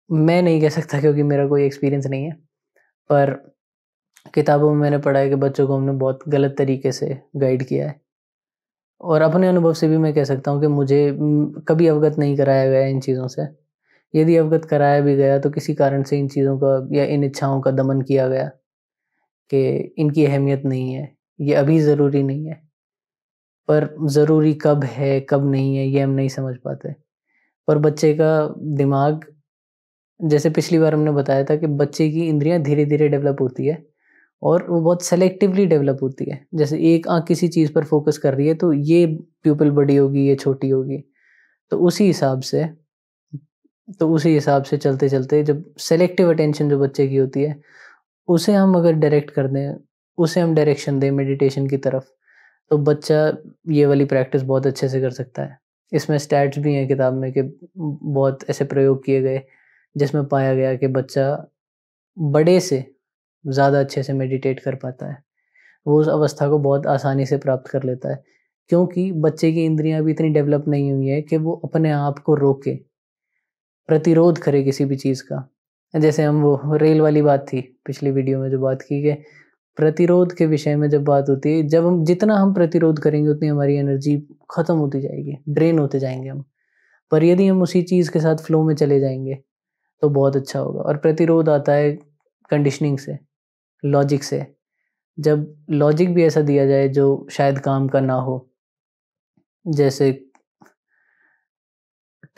मैं नहीं कह सकता क्योंकि मेरा कोई एक्सपीरियंस नहीं है, पर किताबों में मैंने पढ़ा है कि बच्चों को हमने बहुत गलत तरीके से गाइड किया है। और अपने अनुभव से भी मैं कह सकता हूँ कि मुझे कभी अवगत नहीं कराया गया इन चीज़ों से। यदि अवगत कराया भी गया तो किसी कारण से इन चीज़ों का या इन इच्छाओं का दमन किया गया कि इनकी अहमियत नहीं है, ये अभी ज़रूरी नहीं है। पर ज़रूरी कब है, कब नहीं है, ये हम नहीं समझ पाते। पर बच्चे का दिमाग, जैसे पिछली बार हमने बताया था कि बच्चे की इंद्रियाँ धीरे-धीरे डेवलप होती है, और वो बहुत सेलेक्टिवली डेवलप होती है। जैसे एक आँख किसी चीज़ पर फ़ोकस कर रही है तो ये प्यूपिल बड़ी होगी, ये छोटी होगी। तो उसी हिसाब से चलते-चलते जब सेलेक्टिव अटेंशन जो बच्चे की होती है, उसे हम अगर डायरेक्ट कर दें, उसे हम डायरेक्शन दें मेडिटेशन की तरफ, तो बच्चा ये वाली प्रैक्टिस बहुत अच्छे से कर सकता है। इसमें स्टैट्स भी हैं किताब में कि बहुत ऐसे प्रयोग किए गए, जिसमें पाया गया कि बच्चा बड़े से ज़्यादा अच्छे से मेडिटेट कर पाता है। वो उस अवस्था को बहुत आसानी से प्राप्त कर लेता है, क्योंकि बच्चे की इंद्रियाँ अभी इतनी डेवलप नहीं हुई हैं कि वो अपने आप को रोके, प्रतिरोध करे किसी भी चीज़ का। जैसे हम वो रेल वाली बात थी, पिछली वीडियो में जो बात की कि प्रतिरोध के विषय में जब बात होती है, जब हम जितना हम प्रतिरोध करेंगे उतनी हमारी एनर्जी खत्म होती जाएगी, ड्रेन होते जाएँगे हम। पर यदि हम उसी चीज़ के साथ फ्लो में चले जाएँगे, तो बहुत अच्छा होगा। और प्रतिरोध आता है कंडीशनिंग से, लॉजिक से। जब लॉजिक भी ऐसा दिया जाए जो शायद काम का ना हो, जैसे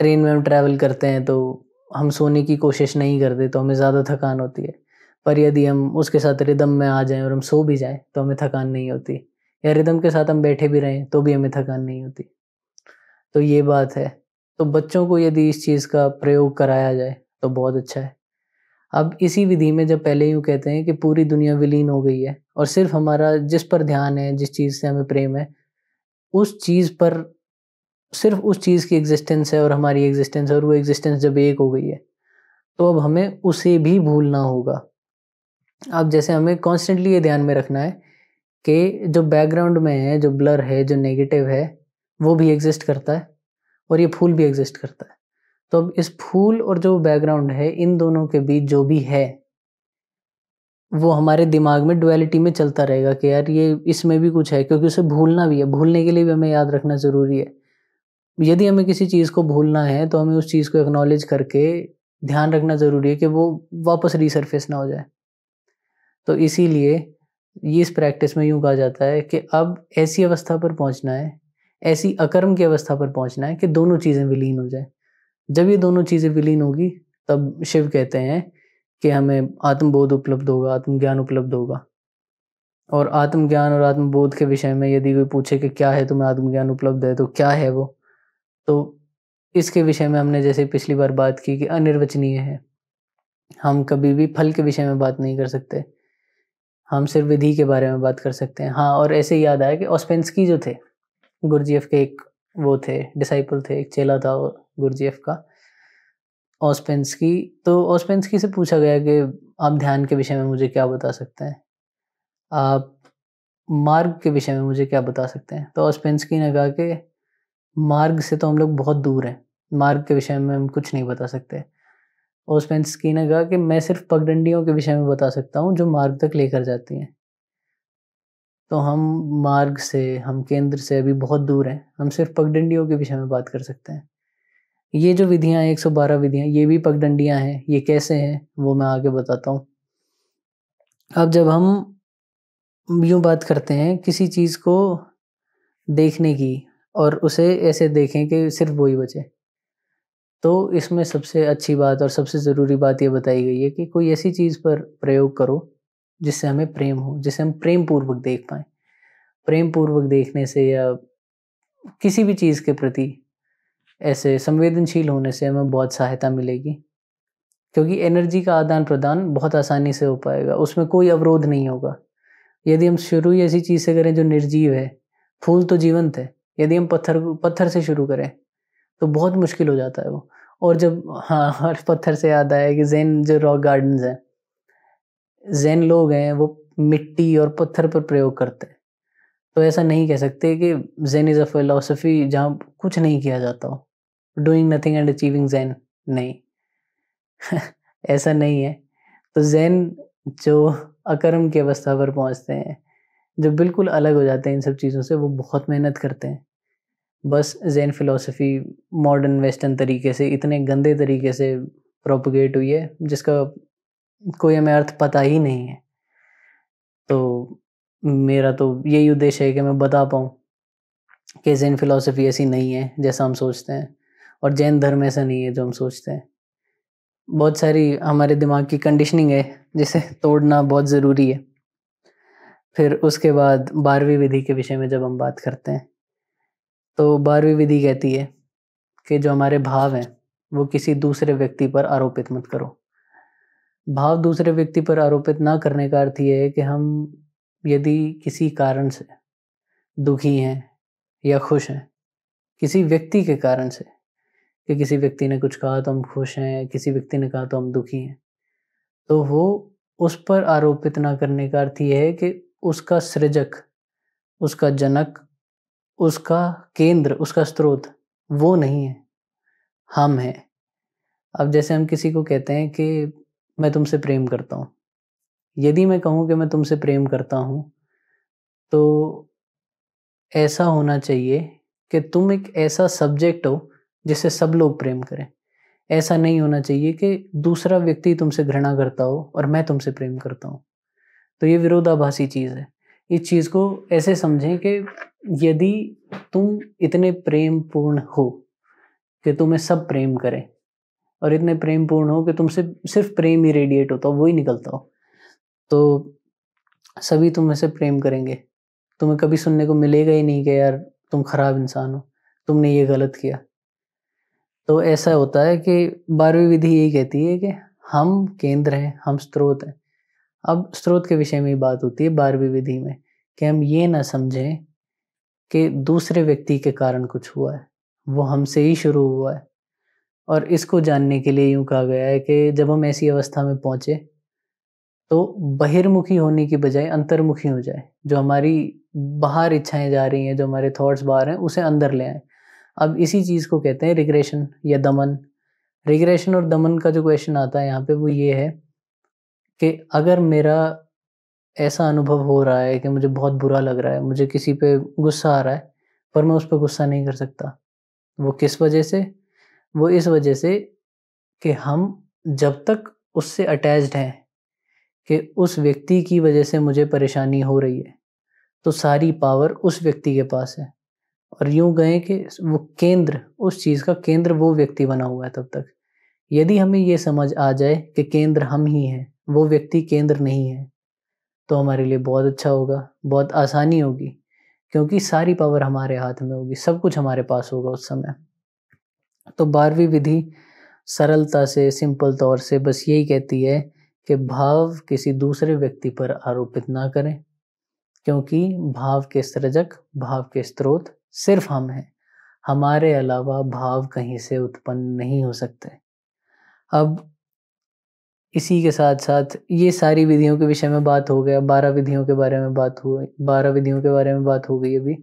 ट्रेन में हम ट्रैवल करते हैं तो हम सोने की कोशिश नहीं करते तो हमें ज़्यादा थकान होती है। पर यदि हम उसके साथ रिदम में आ जाएँ और हम सो भी जाएँ तो हमें थकान नहीं होती, या रिदम के साथ हम बैठे भी रहें तो भी हमें थकान नहीं होती। तो ये बात है। तो बच्चों को यदि इस चीज़ का प्रयोग कराया जाए तो बहुत अच्छा है। अब इसी विधि में जब पहले यूँ कहते हैं कि पूरी दुनिया विलीन हो गई है और सिर्फ़ हमारा जिस पर ध्यान है, जिस चीज़ से हमें प्रेम है, उस चीज़ पर सिर्फ़ उस चीज़ की एग्ज़िस्टेंस है और हमारी एग्ज़िस्टेंस है, और वो एग्ज़िस्टेंस जब एक हो गई है, तो अब हमें उसे भी भूलना होगा। अब जैसे हमें कॉन्स्टेंटली ये ध्यान में रखना है कि जो बैकग्राउंड में है, जो ब्लर है, जो नेगेटिव है, वो भी एग्जिस्ट करता है और ये फूल भी एग्जिस्ट करता है। तो अब इस फूल और जो बैकग्राउंड है, इन दोनों के बीच जो भी है वो हमारे दिमाग में डुअलिटी में चलता रहेगा कि यार ये इसमें भी कुछ है, क्योंकि उसे भूलना भी है। भूलने के लिए भी हमें याद रखना ज़रूरी है। यदि हमें किसी चीज़ को भूलना है तो हमें उस चीज़ को एक्नॉलेज करके ध्यान रखना ज़रूरी है कि वो वापस रीसर्फेस ना हो जाए। तो इसीलिए इस प्रैक्टिस में यूँ कहा जाता है कि अब ऐसी अवस्था पर पहुँचना है, ऐसी अकर्म की अवस्था पर पहुँचना है कि दोनों चीज़ें विलीन हो जाएँ। जब ये दोनों चीज़ें विलीन होगी तब शिव कहते हैं कि हमें आत्मबोध उपलब्ध होगा, आत्मज्ञान उपलब्ध होगा। और आत्मज्ञान और आत्मबोध के विषय में यदि कोई पूछे कि क्या है तुम्हें आत्मज्ञान उपलब्ध है, तो क्या है वो? तो इसके विषय में हमने जैसे पिछली बार बात की कि अनिर्वचनीय है। हम कभी भी फल के विषय में बात नहीं कर सकते। हम सिर्फ विधि के बारे में बात कर सकते हैं। हाँ, और ऐसे ही याद आया कि ऑस्पेंस्की जो थे, गुरजीएफ के एक वो थे, डिसाइपल थे, एक चेला था वो गुरजीएफ का, ऑस्पेंस्की। तो ऑस्पेंस्की से पूछा गया कि आप ध्यान के विषय में मुझे क्या बता सकते हैं? आप मार्ग के विषय में मुझे क्या बता सकते हैं? तो ऑस्पेंस्की ने कहा कि मार्ग से तो हम लोग बहुत दूर हैं, मार्ग के विषय में हम कुछ नहीं बता सकते। ओस्पेंस्की ने कहा कि मैं सिर्फ पगडंडियों के विषय में बता सकता हूँ जो मार्ग तक लेकर जाती हैं। तो हम मार्ग से, हम केंद्र से अभी बहुत दूर हैं, हम सिर्फ पगडंडियों के विषय में बात कर सकते हैं। ये जो विधियाँ हैं, 112 विधियाँ, ये भी पगडंडियाँ हैं। ये कैसे हैं वो मैं आगे बताता हूँ। अब जब हम यूँ बात करते हैं किसी चीज़ को देखने की और उसे ऐसे देखें कि सिर्फ वही बचे, तो इसमें सबसे अच्छी बात और सबसे ज़रूरी बात ये बताई गई है कि कोई ऐसी चीज़ पर प्रयोग करो जिससे हमें प्रेम हो, जिसे हम प्रेम पूर्वक देख पाएँ। प्रेम पूर्वक देखने से या किसी भी चीज़ के प्रति ऐसे संवेदनशील होने से हमें बहुत सहायता मिलेगी, क्योंकि एनर्जी का आदान-प्रदान बहुत आसानी से हो पाएगा, उसमें कोई अवरोध नहीं होगा। यदि हम शुरू ही ऐसी चीज़ से करें जो निर्जीव है, फूल तो जीवंत है, यदि हम पत्थर से शुरू करें तो बहुत मुश्किल हो जाता है वो। और जब हाँ, और पत्थर से याद आया कि ज़ेन जो रॉक गार्डन्स हैं, ज़ेन लोग हैं वो मिट्टी और पत्थर पर प्रयोग करते हैं। तो ऐसा नहीं कह सकते कि ज़ेन इज़ अ फिलॉसफी जहाँ कुछ नहीं किया जाता हो, doing nothing and achieving Zen, नहीं। ऐसा नहीं है। तो ज़ेन जो अकर्म की अवस्था पर पहुँचते हैं, जो बिल्कुल अलग हो जाते हैं इन सब चीज़ों से, वो बहुत मेहनत करते हैं। बस ज़ेन फ़िलॉसफ़ी मॉडर्न वेस्टर्न तरीके से, इतने गंदे तरीके से प्रोपेगेट हुई है जिसका कोई हमें अर्थ पता ही नहीं है। तो मेरा तो यही उद्देश्य है कि मैं बता पाऊँ कि ज़ेन फ़िलॉसफ़ी ऐसी नहीं है जैसा हम सोचते हैं, और जैन धर्म ऐसा नहीं है जो हम सोचते हैं। बहुत सारी हमारे दिमाग की कंडीशनिंग है जिसे तोड़ना बहुत ज़रूरी है। फिर उसके बाद 12वीं विधि के विषय में जब हम बात करते हैं, तो 12वीं विधि कहती है कि जो हमारे भाव हैं वो किसी दूसरे व्यक्ति पर आरोपित मत करो। भाव दूसरे व्यक्ति पर आरोपित ना करने का अर्थ ये है कि हम यदि किसी कारण से दुखी हैं या खुश हैं, किसी व्यक्ति के कारण से, कि किसी व्यक्ति ने कुछ कहा तो हम खुश हैं, किसी व्यक्ति ने कहा तो हम दुखी हैं, तो वो उस पर आरोपित ना करने का अर्थ ये है कि उसका सृजक, उसका जनक, उसका केंद्र, उसका स्रोत वो नहीं है, हम हैं। अब जैसे हम किसी को कहते हैं कि मैं तुमसे प्रेम करता हूँ। यदि मैं कहूँ कि मैं तुमसे प्रेम करता हूँ, तो ऐसा होना चाहिए कि तुम एक ऐसा सब्जेक्ट हो जिसे सब लोग प्रेम करें। ऐसा नहीं होना चाहिए कि दूसरा व्यक्ति तुमसे घृणा करता हो और मैं तुमसे प्रेम करता हूँ। तो ये विरोधाभासी चीज़ है। इस चीज़ को ऐसे समझें कि यदि तुम इतने प्रेमपूर्ण हो कि तुम्हें सब प्रेम करें, और इतने प्रेमपूर्ण हो कि तुमसे सिर्फ प्रेम ही रेडिएट होता हो, वो ही निकलता हो, तो सभी तुम में से प्रेम करेंगे। तुम्हें कभी सुनने को मिलेगा ही नहीं कि यार तुम खराब इंसान हो, तुमने ये गलत किया। तो ऐसा होता है कि 12वीं विधि यही कहती है कि हम केंद्र हैं, हम स्रोत हैं। अब स्रोत के विषय में ही बात होती है 12वीं विधि में, कि हम ये ना समझें कि दूसरे व्यक्ति के कारण कुछ हुआ है, वो हमसे ही शुरू हुआ है। और इसको जानने के लिए यूँ कहा गया है कि जब हम ऐसी अवस्था में पहुँचे तो बहिर्मुखी होने की बजाय अंतर्मुखी हो जाए। जो हमारी बाहर इच्छाएँ जा रही हैं, जो हमारे थॉट्स बाहर हैं, उसे अंदर ले आएँ। अब इसी चीज़ को कहते हैं रिग्रेशन या दमन। रिग्रेशन और दमन का जो क्वेश्चन आता है यहाँ पे वो ये है कि अगर मेरा ऐसा अनुभव हो रहा है कि मुझे बहुत बुरा लग रहा है, मुझे किसी पे गुस्सा आ रहा है, पर मैं उस पे गुस्सा नहीं कर सकता। वो किस वजह से? वो इस वजह से कि हम जब तक उससे अटैच्ड हैं कि उस व्यक्ति की वजह से मुझे परेशानी हो रही है, तो सारी पावर उस व्यक्ति के पास है। और यूँ कहें कि वो केंद्र, उस चीज़ का केंद्र वो व्यक्ति बना हुआ है तब तक। यदि हमें ये समझ आ जाए कि केंद्र हम ही हैं, वो व्यक्ति केंद्र नहीं है, तो हमारे लिए बहुत अच्छा होगा, बहुत आसानी होगी, क्योंकि सारी पावर हमारे हाथ में होगी, सब कुछ हमारे पास होगा उस समय। तो 12वीं विधि सरलता से, सिंपल तौर से बस यही कहती है कि भाव किसी दूसरे व्यक्ति पर आरोपित ना करें, क्योंकि भाव के सृजक, भाव के स्रोत सिर्फ हम हैं। हमारे अलावा भाव कहीं से उत्पन्न नहीं हो सकते। अब इसी के साथ-साथ ये सारी विधियों के विषय में बात हो गया, 12 विधियों के बारे में बात हुई, 12 विधियों के बारे में बात हो गई अभी।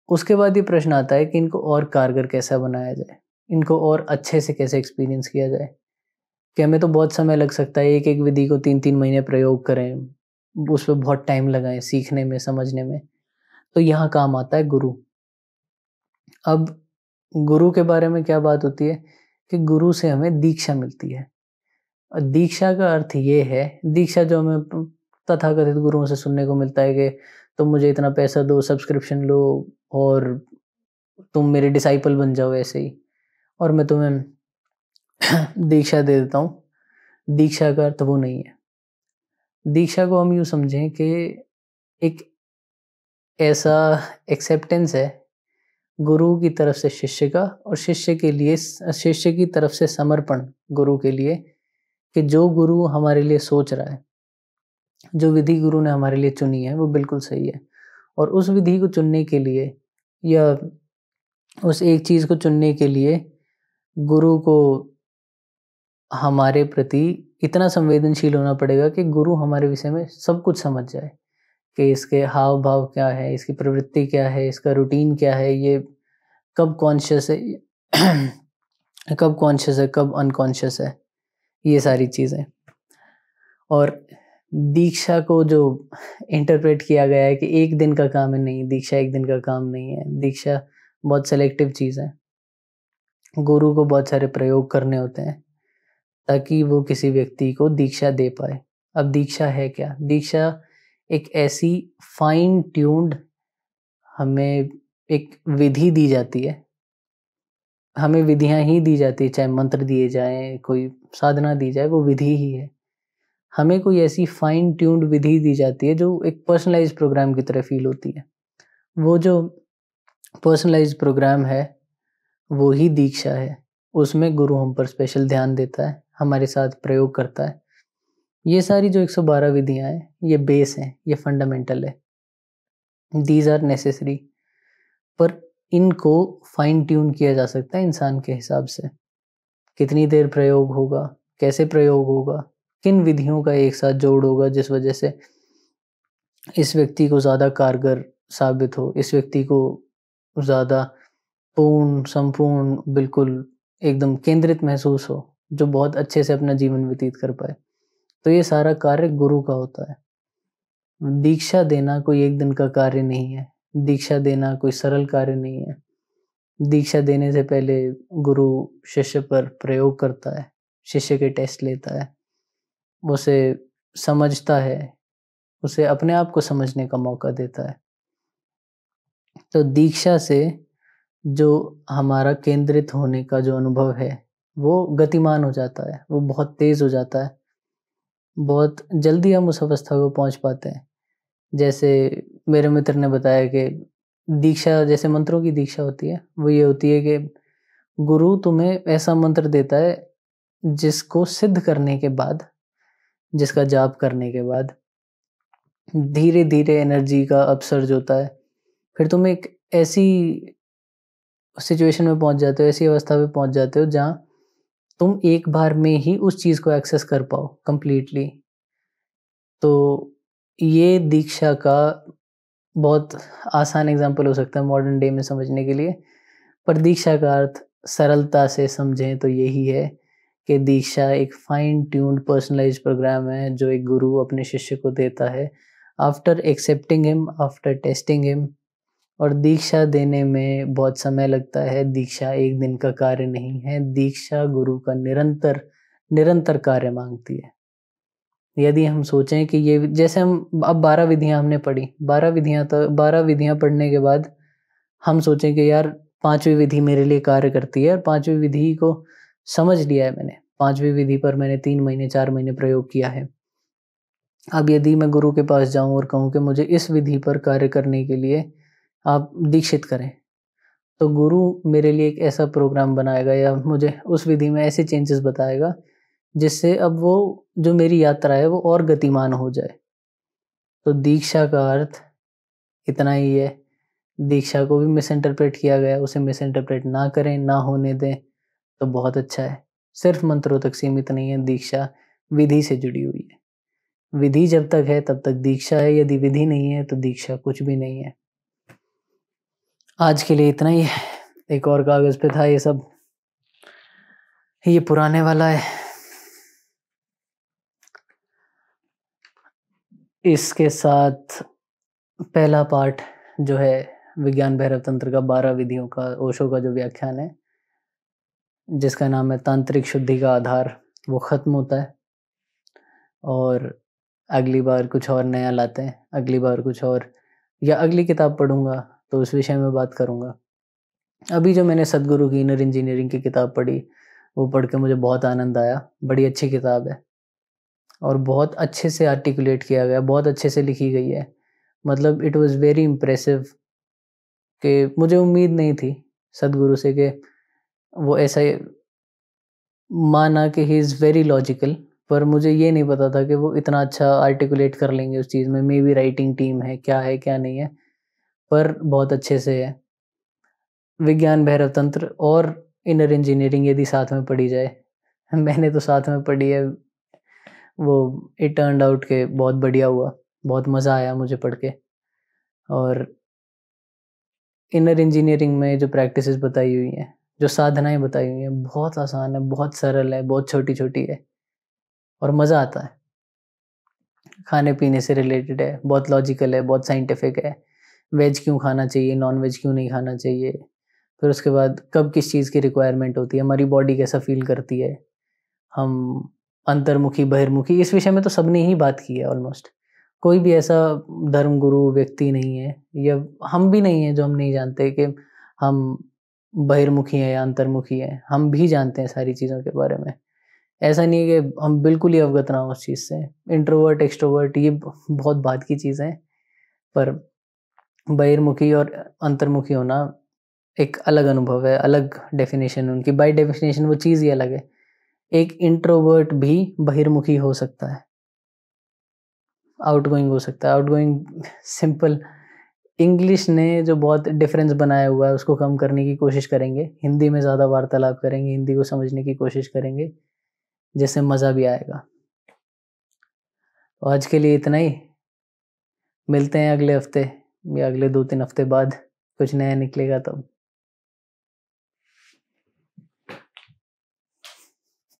उसके बाद ये प्रश्न आता है कि इनको और कारगर कैसा बनाया जाए? इनको और अच्छे से कैसे एक्सपीरियंस किया जाए? कि हमें तो बहुत समय लग सकता है, एक-एक विधि को 3-3 महीने प्रयोग करें, उस पे बहुत टाइम लगाएँ सीखने में, समझने में। तो यहाँ काम आता है गुरु। अब गुरु के बारे में क्या बात होती है कि गुरु से हमें दीक्षा मिलती है। दीक्षा का अर्थ ये है, दीक्षा जो हमें तथाकथित गुरुओं से सुनने को मिलता है कि तुम मुझे इतना पैसा दो, सब्सक्रिप्शन लो और तुम मेरे डिसाइपल बन जाओ ऐसे ही, और मैं तुम्हें दीक्षा दे देता हूँ। दीक्षा का अर्थ वो नहीं है। दीक्षा को हम यूँ समझें कि एक ऐसा एक्सेप्टेंस है गुरु की तरफ से शिष्य का, और शिष्य के लिए शिष्य की तरफ से समर्पण गुरु के लिए, कि जो गुरु हमारे लिए सोच रहा है, जो विधि गुरु ने हमारे लिए चुनी है वो बिल्कुल सही है। और उस विधि को चुनने के लिए या उस एक चीज़ को चुनने के लिए गुरु को हमारे प्रति इतना संवेदनशील होना पड़ेगा कि गुरु हमारे विषय में सब कुछ समझ जाए, कि इसके हाव-भाव क्या है, इसकी प्रवृत्ति क्या है, इसका रूटीन क्या है, ये कब कॉन्शियस है, कब कॉन्शियस है, कब अनकॉन्शियस है, ये सारी चीज़ें। और दीक्षा को जो इंटरप्रेट किया गया है कि एक दिन का काम है, नहीं, दीक्षा एक दिन का काम नहीं है। दीक्षा बहुत सेलेक्टिव चीज़ है। गुरु को बहुत सारे प्रयोग करने होते हैं ताकि वो किसी व्यक्ति को दीक्षा दे पाए। अब दीक्षा है क्या? दीक्षा एक ऐसी फाइन ट्यून्ड, हमें एक विधि दी जाती है। हमें विधियाँ ही दी जाती है, चाहे मंत्र दिए जाएँ, कोई साधना दी जाए, वो विधि ही है। हमें कोई ऐसी फाइन ट्यून्ड विधि दी जाती है जो एक पर्सनलाइज़्ड प्रोग्राम की तरह फ़ील होती है। वो जो पर्सनलाइज़्ड प्रोग्राम है, वो ही दीक्षा है। उसमें गुरु हम पर स्पेशल ध्यान देता है, हमारे साथ प्रयोग करता है। ये सारी जो 112 विधियाँ हैं, ये बेस हैं, ये फंडामेंटल है। दीज़ आर नेसेसरी, पर इनको फाइन ट्यून किया जा सकता है इंसान के हिसाब से। कितनी देर प्रयोग होगा, कैसे प्रयोग होगा, किन विधियों का एक साथ जोड़ होगा जिस वजह से इस व्यक्ति को ज़्यादा कारगर साबित हो, इस व्यक्ति को ज़्यादा पूर्ण, संपूर्ण, बिल्कुल एकदम केंद्रित महसूस हो, जो बहुत अच्छे से अपना जीवन व्यतीत कर पाए। तो ये सारा कार्य गुरु का होता है। दीक्षा देना कोई एक दिन का कार्य नहीं है। दीक्षा देना कोई सरल कार्य नहीं है। दीक्षा देने से पहले गुरु शिष्य पर प्रयोग करता है, शिष्य के टेस्ट लेता है, उसे समझता है, उसे अपने आप को समझने का मौका देता है। तो दीक्षा से जो हमारा केंद्रित होने का जो अनुभव है, वो गतिमान हो जाता है, वो बहुत तेज़ हो जाता है। बहुत जल्दी हम उस अवस्था को पहुँच पाते हैं। जैसे मेरे मित्र ने बताया कि दीक्षा जैसे मंत्रों की दीक्षा होती है, वो ये होती है कि गुरु तुम्हें ऐसा मंत्र देता है जिसको सिद्ध करने के बाद, जिसका जाप करने के बाद धीरे-धीरे एनर्जी का अपसर्ज होता है। फिर तुम एक ऐसी सिचुएशन में पहुंच जाते हो, ऐसी अवस्था में पहुंच जाते हो जहां तुम एक बार में ही उस चीज को एक्सेस कर पाओ कंप्लीटली। तो ये दीक्षा का बहुत आसान एग्जाम्पल हो सकता है मॉडर्न डे में समझने के लिए। पर दीक्षा का अर्थ सरलता से समझें तो यही है कि दीक्षा एक फाइन ट्यून्ड पर्सनलाइज्ड प्रोग्राम है जो एक गुरु अपने शिष्य को देता है after accepting him, after testing him. और दीक्षा देने में बहुत समय लगता है। दीक्षा एक दिन का कार्य नहीं है। दीक्षा गुरु का निरंतर निरंतर कार्य मांगती है। यदि हम सोचें कि ये जैसे हम अब 12 विधियां हमने पढ़ी, 12 विधियां पढ़ने के बाद हम सोचें कि यार 5वीं विधि मेरे लिए कार्य करती है और 5वीं विधि को समझ लिया है मैंने, 5वीं विधि पर मैंने 3 महीने 4 महीने प्रयोग किया है। अब यदि मैं गुरु के पास जाऊं और कहूं कि मुझे इस विधि पर कार्य करने के लिए आप दीक्षित करें, तो गुरु मेरे लिए एक ऐसा प्रोग्राम बनाएगा या मुझे उस विधि में ऐसे चेंजेस बताएगा जिससे अब वो जो मेरी यात्रा है वो और गतिमान हो जाए। तो दीक्षा का अर्थ इतना ही है। दीक्षा को भी मिस इंटरप्रेट किया गया, उसे मिस इंटरप्रेट ना करें, ना होने दें तो बहुत अच्छा है। सिर्फ मंत्रों तक सीमित नहीं है, दीक्षा विधि से जुड़ी हुई है। विधि जब तक है तब तक दीक्षा है, यदि विधि नहीं है तो दीक्षा कुछ भी नहीं है। आज के लिए इतना ही है। एक और कागज पे था ये सब, ये पुराने वाला है। इसके साथ पहला पार्ट जो है विज्ञान भैरव तंत्र का 12 विधियों का ओशो का जो व्याख्यान है जिसका नाम है तांत्रिक शुद्धि का आधार, वो खत्म होता है। और अगली बार कुछ और नया लाते हैं, अगली बार कुछ और, या अगली किताब पढ़ूंगा तो उस विषय में बात करूंगा। अभी जो मैंने सदगुरु की इनर इंजीनियरिंग की किताब पढ़ी वो पढ़ के मुझे बहुत आनंद आया। बड़ी अच्छी किताब है और बहुत अच्छे से आर्टिकुलेट किया गया, बहुत अच्छे से लिखी गई है। मतलब इट वाज वेरी इम्प्रेसिव कि मुझे उम्मीद नहीं थी सदगुरु से कि वो ऐसा माना कि ही इज़ वेरी लॉजिकल, पर मुझे ये नहीं पता था कि वो इतना अच्छा आर्टिकुलेट कर लेंगे उस चीज़ में। मे बी राइटिंग टीम है क्या नहीं है, पर बहुत अच्छे से है। विज्ञान भैरव तंत्र और इनर इंजीनियरिंग यदि साथ में पढ़ी जाए, मैंने तो साथ में पढ़ी है, वो इट टर्न्ड आउट के बहुत बढ़िया हुआ, बहुत मज़ा आया मुझे पढ़ के। और इनर इंजीनियरिंग में जो प्रैक्टिसेस बताई हुई हैं, जो साधनाएं बताई हुई हैं, बहुत आसान है, बहुत सरल है, बहुत छोटी छोटी है और मज़ा आता है। खाने पीने से रिलेटेड है, बहुत लॉजिकल है, बहुत साइंटिफिक है। वेज क्यों खाना चाहिए, नॉन वेज क्यों नहीं खाना चाहिए, फिर उसके बाद कब किस चीज़ की रिक्वायरमेंट होती है, हमारी बॉडी कैसा फील करती है, हम अंतर्मुखी बहिर्मुखी, इस विषय में तो सबने ही बात की है ऑलमोस्ट। कोई भी ऐसा धर्म गुरु व्यक्ति नहीं है या हम भी नहीं है जो हम नहीं जानते कि हम बहिर्मुखी हैं या अंतर्मुखी हैं। हम भी जानते हैं सारी चीज़ों के बारे में। ऐसा नहीं है कि हम बिल्कुल ही अवगत ना हो उस चीज़ से। इंट्रोवर्ट एक्सट्रोवर्ट ये बहुत बात की चीज़ है, पर बहिर्मुखी और अंतर्मुखी होना एक अलग अनुभव है, अलग डेफिनेशन है उनकी। बाय डेफिनेशन वो चीज़ ही अलग है। एक इंट्रोवर्ट भी बहिर्मुखी हो सकता है, आउटगोइंग हो सकता है। आउटगोइंग सिंपल, इंग्लिश ने जो बहुत डिफरेंस बनाया हुआ है उसको कम करने की कोशिश करेंगे। हिंदी में ज़्यादा वार्तालाप करेंगे, हिंदी को समझने की कोशिश करेंगे, जिससे मज़ा भी आएगा। तो आज के लिए इतना ही। मिलते हैं अगले हफ्ते या अगले 2-3 हफ्ते बाद, कुछ नया निकलेगा तब।